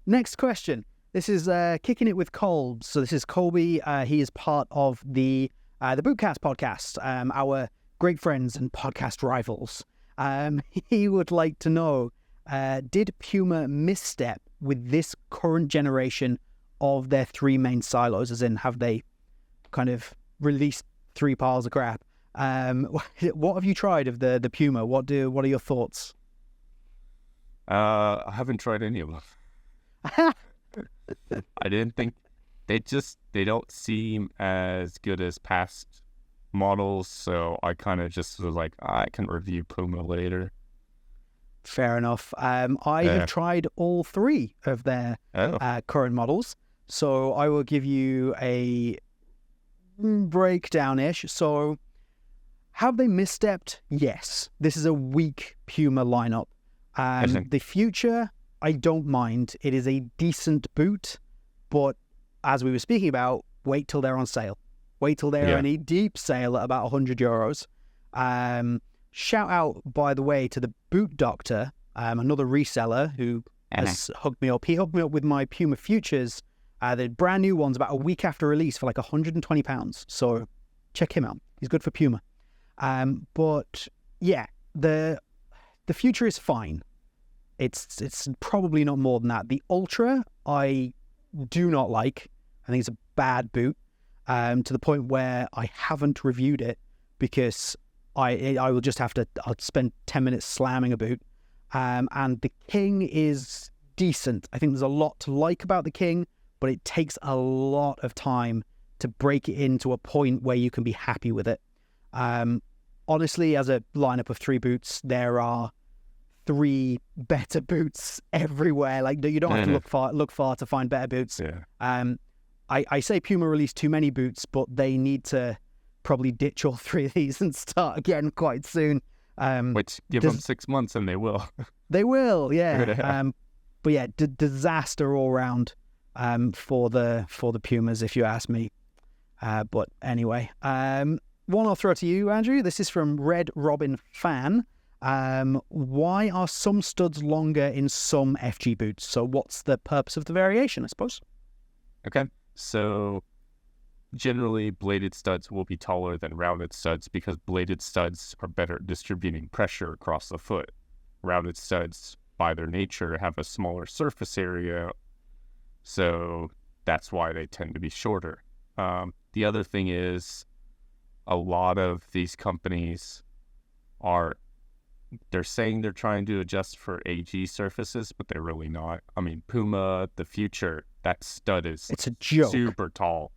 Next question. This is Kicking It with Kolb. So this is Colby. He is part of the Bootcast podcast, our great friends and podcast rivals. He would like to know, did Puma misstep with this current generation of their three main silos? As in, have they kind of released three piles of crap? What have you tried of the Puma? What are your thoughts? I haven't tried any of them. I didn't think they don't seem as good as past models, so I kind of just was like, I can review Puma later. Fair enough. I have tried all three of their current models, so I will give you a breakdown-ish. So, have they misstepped? Yes. This is a weak Puma lineup. The Future, I don't mind. It is a decent boot, but as we were speaking about, wait till they're on sale. Wait till they're in a deep sale at about €100. Shout out, by the way, to the Boot Doctor, another reseller who has hooked me up. He hooked me up with my Puma Futures, the brand new ones, about a week after release for like £120. So check him out. He's good for Puma. But yeah, the Future is fine. It's probably not more than that. The Ultra, I do not like. I think it's a bad boot, to the point where I haven't reviewed it because I will just I'll spend 10 minutes slamming a boot. And the King is decent. I think there's a lot to like about the King, but it takes a lot of time to break it into a point where you can be happy with it. Honestly, as a lineup of 3 boots, there are 3 better boots everywhere. Like, you don't have to look far to find better boots. Yeah. I say Puma released too many boots, but they need to probably ditch all 3 of these and start again quite soon. Which give them 6 months and they will. They will, yeah. But yeah, disaster all round for the Pumas, if you ask me. But anyway, one I'll throw to you, Andrew. This is from Red Robin Fan. Why are some studs longer in some FG boots? So what's the purpose of the variation, I suppose? Okay, so generally bladed studs will be taller than rounded studs because bladed studs are better at distributing pressure across the foot. Rounded studs, by their nature, have a smaller surface area, so that's why they tend to be shorter. The other thing is a lot of these companies they're saying they're trying to adjust for AG surfaces, but they're really not. I mean, Puma, the Future, that stud it's a joke. Super tall.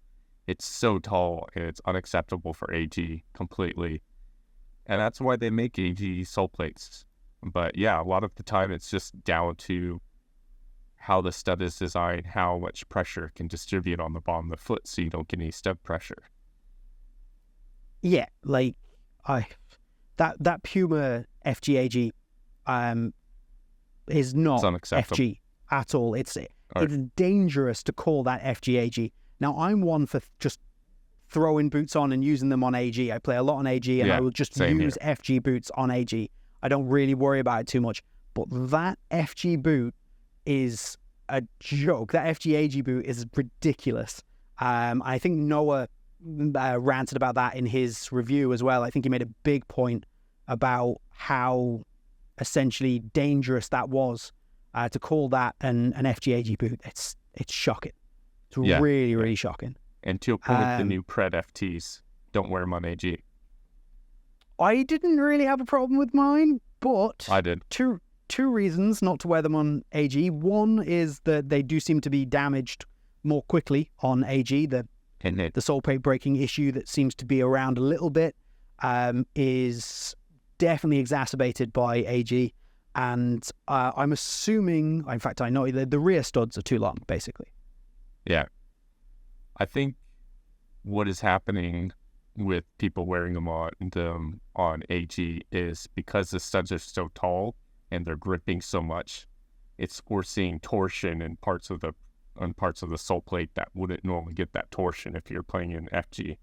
It's so tall, and it's unacceptable for AG completely. And that's why they make AG sole plates. But yeah, a lot of the time it's just down to how the stud is designed, how much pressure can distribute on the bottom of the foot so you don't get any stud pressure. Yeah, like that Puma FGAG is not FG at all. It's dangerous to call that FGAG. Now, I'm one for just throwing boots on and using them on AG. I play a lot on AG, and I will just use FG boots on AG. I don't really worry about it too much. But that FG boot is a joke. That FGAG boot is ridiculous. I think Noah ranted about that in his review as well. I think he made a big point about how essentially dangerous that was. To call that an FGAG boot, it's shocking. It's really, really shocking. And to a point, the new Pred FTs, don't wear them on AG. I didn't really have a problem with mine, but I did. Two reasons not to wear them on AG. One is that they do seem to be damaged more quickly on AG. The sole plate breaking issue that seems to be around a little bit is definitely exacerbated by AG. And I'm assuming, in fact, I know the rear studs are too long, basically. Yeah. I think what is happening with people wearing them on AG is because the studs are so tall and they're gripping so much, we're seeing torsion in parts of the sole plate that wouldn't normally get that torsion if you're playing in FG.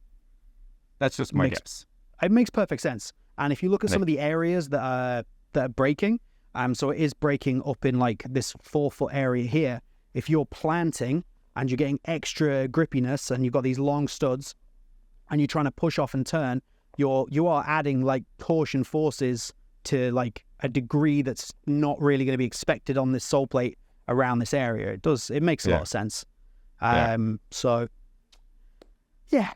That's just my guess. It makes perfect sense. And if you look at some of the areas that are breaking, so it is breaking up in like this 4-foot area here. If you're planting and you're getting extra grippiness and you've got these long studs and you're trying to push off and turn, you are adding like torsion forces to like a degree that's not really going to be expected on this sole plate around this area. It makes a lot of sense. So yeah,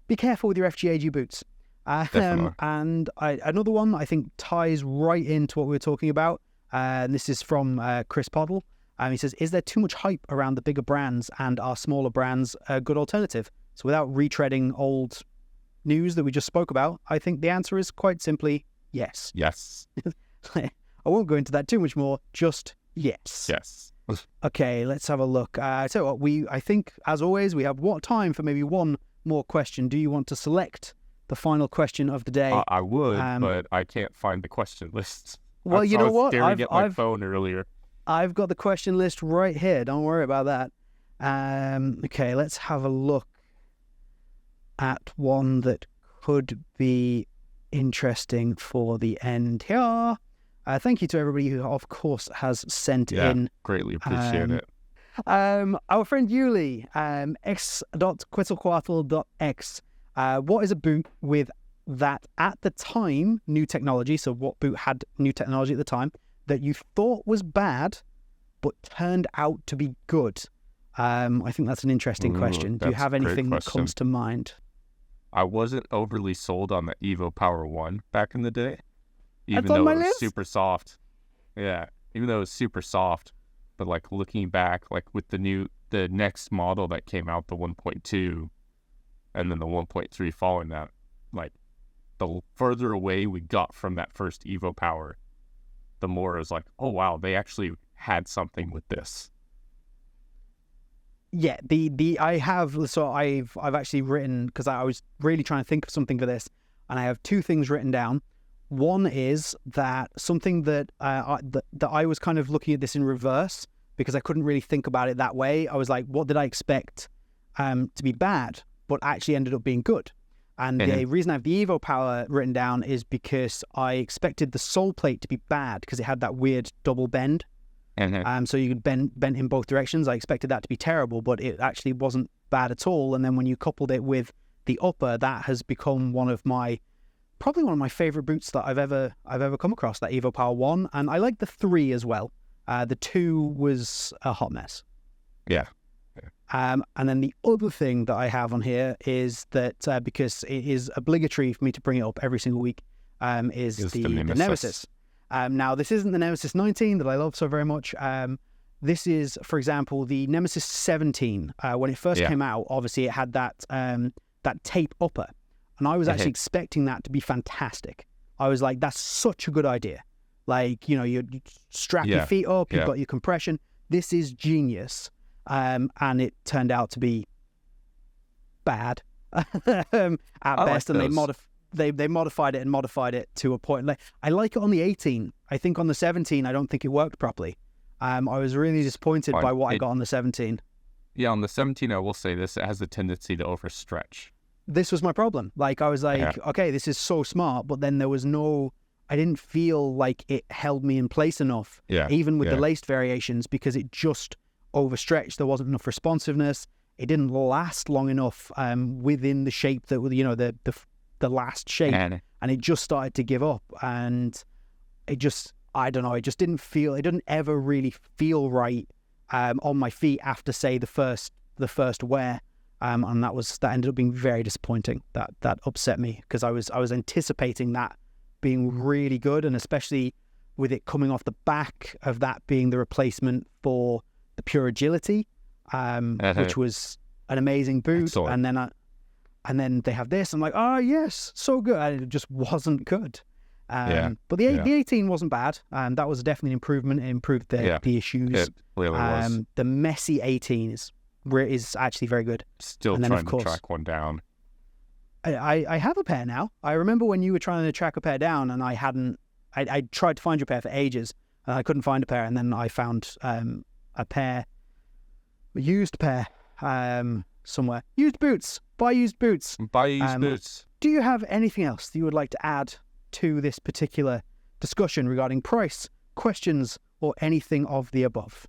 be careful with your FGAG boots. And another one I think ties right into what we were talking about. And this is from Chris Poddle. He says, is there too much hype around the bigger brands, and are smaller brands a good alternative? So without retreading old news that we just spoke about, I think the answer is quite simply yes. Yes. I won't go into that too much more, just yes. Yes. Okay, let's have a look. So I think, as always, we have time for maybe one more question. Do you want to select the final question of the day? I would, but I can't find the question list. Well, you know what? Staring at my phone earlier. I've got the question list right here. Don't worry about that. Okay, let's have a look at one that could be interesting for the end here. Thank you to everybody who, of course, has sent in. Greatly appreciate it. Our friend Yuli, x.quetzalcoatl.x. What is a boot with that at the time new technology? So what boot had new technology at the time that you thought was bad but turned out to be good? I think that's an interesting question. Do you have anything that comes to mind? I wasn't overly sold on the Evo Power 1 back in the day, even That's on though my it was list. super soft. Yeah, even though it was super soft. But like looking back, like with the next model that came out, the 1.2, and then the 1.3 following that, like the further away we got from that first Evo Power, the more it was like, oh wow, they actually had something with this. Yeah, I've actually written, because I was really trying to think of something for this, and I have two things written down. One is that something that I was kind of looking at this in reverse, because I couldn't really think about it that way. I was like, what did I expect to be bad, but actually ended up being good? And the reason I have the Evo Power written down is because I expected the sole plate to be bad because it had that weird double bend. So you could bend in both directions. I expected that to be terrible, but it actually wasn't bad at all. And then when you coupled it with the upper, that has become probably one of my favorite boots that I've ever come across, that Evo Power 1. And I like the 3 as well. The 2 was a hot mess. Yeah. And then the other thing that I have on here is that because it is obligatory for me to bring it up every single week, is the Nemesis. Now, this isn't the Nemesis 19 that I love so very much. This is, for example, the Nemesis 17. When it first came out, obviously it had that tape upper. And I was actually expecting that to be fantastic. I was like, that's such a good idea. Like, you strap your feet up, you've got your compression. This is genius. And it turned out to be bad at best. And they modified it to a point. Like, I like it on the 18. I think on the 17, I don't think it worked properly. I was really disappointed by what I got on the 17. Yeah, on the 17, I will say this, it has a tendency to overstretch. This was my problem. Like, I was like, okay, this is so smart, but then I didn't feel like it held me in place enough, even with the laced variations, because it just overstretched. There wasn't enough responsiveness. It didn't last long enough within the shape that, the last shape, and it just started to give up. And it just, I don't know, it didn't ever really feel right on my feet after, say, the first wear. And that ended up being very disappointing. That upset me, because I was anticipating that being really good, and especially with it coming off the back of that being the replacement for the Pure Agility, which was an amazing boot. Excellent. And then they have this. I'm like, oh yes, so good. And it just wasn't good. But the 18 wasn't bad. That was definitely an improvement. It improved the issues. It really was. The messy 18 is actually very good. Still trying to track one down. I have a pair now. I remember when you were trying to track a pair down, and I tried to find your pair for ages, and I couldn't find a pair, and then I found a used pair somewhere. Used boots. Buy used boots. Buy used boots. Do you have anything else that you would like to add to this particular discussion regarding price, questions, or anything of the above?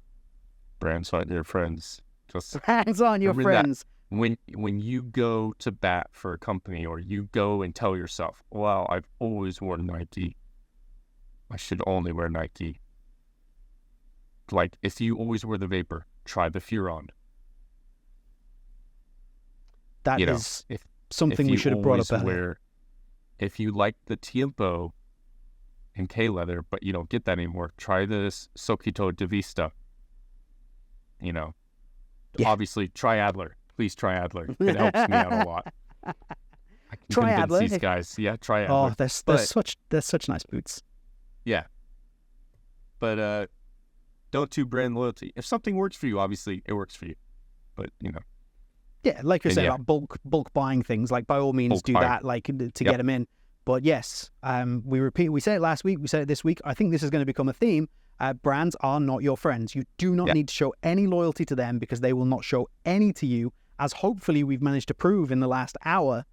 Brands aren't your friends. Just brands aren't your friends. When you go to bat for a company, or you go and tell yourself, well, I've always worn Nike, I should only wear Nike. Like, if you always wear the Vapor, try the Furon. That is something we should have brought up earlier. If you like the Tiempo in K-leather, but you don't get that anymore, try this Sokito de Vista. Obviously, try Adler. Please try Adler. It helps me out a lot. I can try Adler. These guys. Yeah, try Adler. Oh, they're such nice boots. Yeah. But don't do brand loyalty. If something works for you, obviously it works for you. But, Yeah, like you said about bulk buying things, like by all means do that, like to get them in. But yes, we said it last week, we said it this week. I think this is going to become a theme. Brands are not your friends. You do not need to show any loyalty to them, because they will not show any to you, as hopefully we've managed to prove in the last hour,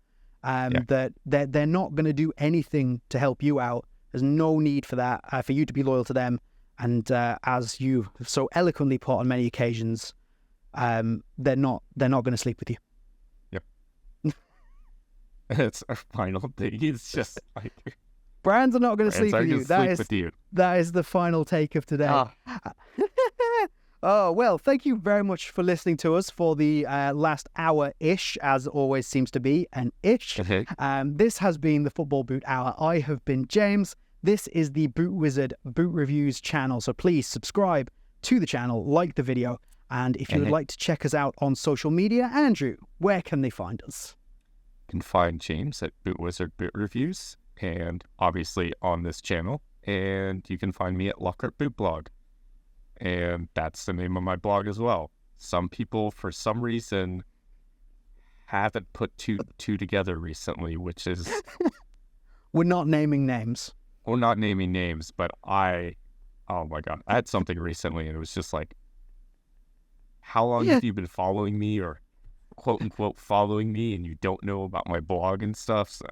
that they're not going to do anything to help you out. There's no need for that, for you to be loyal to them. And as you so eloquently put on many occasions, they're not going to sleep with you. Yep. It's our final thing. It's just like, brands are not going to sleep with you. That is the final take of today. Oh, well, thank you very much for listening to us for the last hour-ish, as always seems to be an ish. Okay. This has been the Football Boot Hour. I have been James. This is the Boot Wizard Boot Reviews channel, so please subscribe to the channel, like the video, and if you would like to check us out on social media, Andrew, where can they find us? You can find James at Boot Wizard Boot Reviews, and obviously on this channel, and you can find me at Lockhart Boot Blog. And that's the name of my blog as well. Some people, for some reason, haven't put two together recently, which is... We're not naming names. We're not naming names, but oh my God, I had something recently and it was just like, how long have you been following me or quote unquote following me and you don't know about my blog and stuff? So,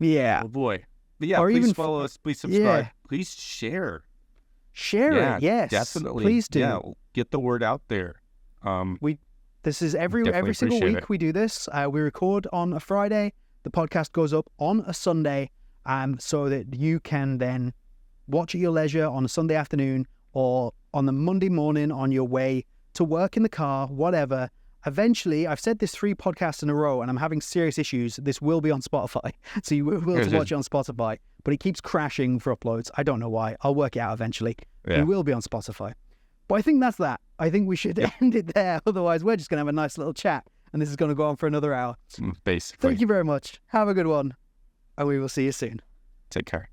yeah. Oh boy. But yeah, or please even follow us, please subscribe, yeah. please share. Share it, yes. Definitely. Please do. Yeah, get the word out there. This is every single week it. we do this. We record on a Friday. The podcast goes up on a Sunday, so that you can then watch at your leisure on a Sunday afternoon or on the Monday morning on your way to work in the car, whatever. Eventually, I've said this 3 podcasts in a row and I'm having serious issues. This will be on Spotify. So you will be able to watch it on Spotify, but it keeps crashing for uploads. I don't know why. I'll work it out eventually. Yeah. It will be on Spotify. But I think that's that. I think we should end it there. Otherwise, we're just going to have a nice little chat and this is going to go on for another hour. Basically. Thank you very much. Have a good one. And we will see you soon. Take care.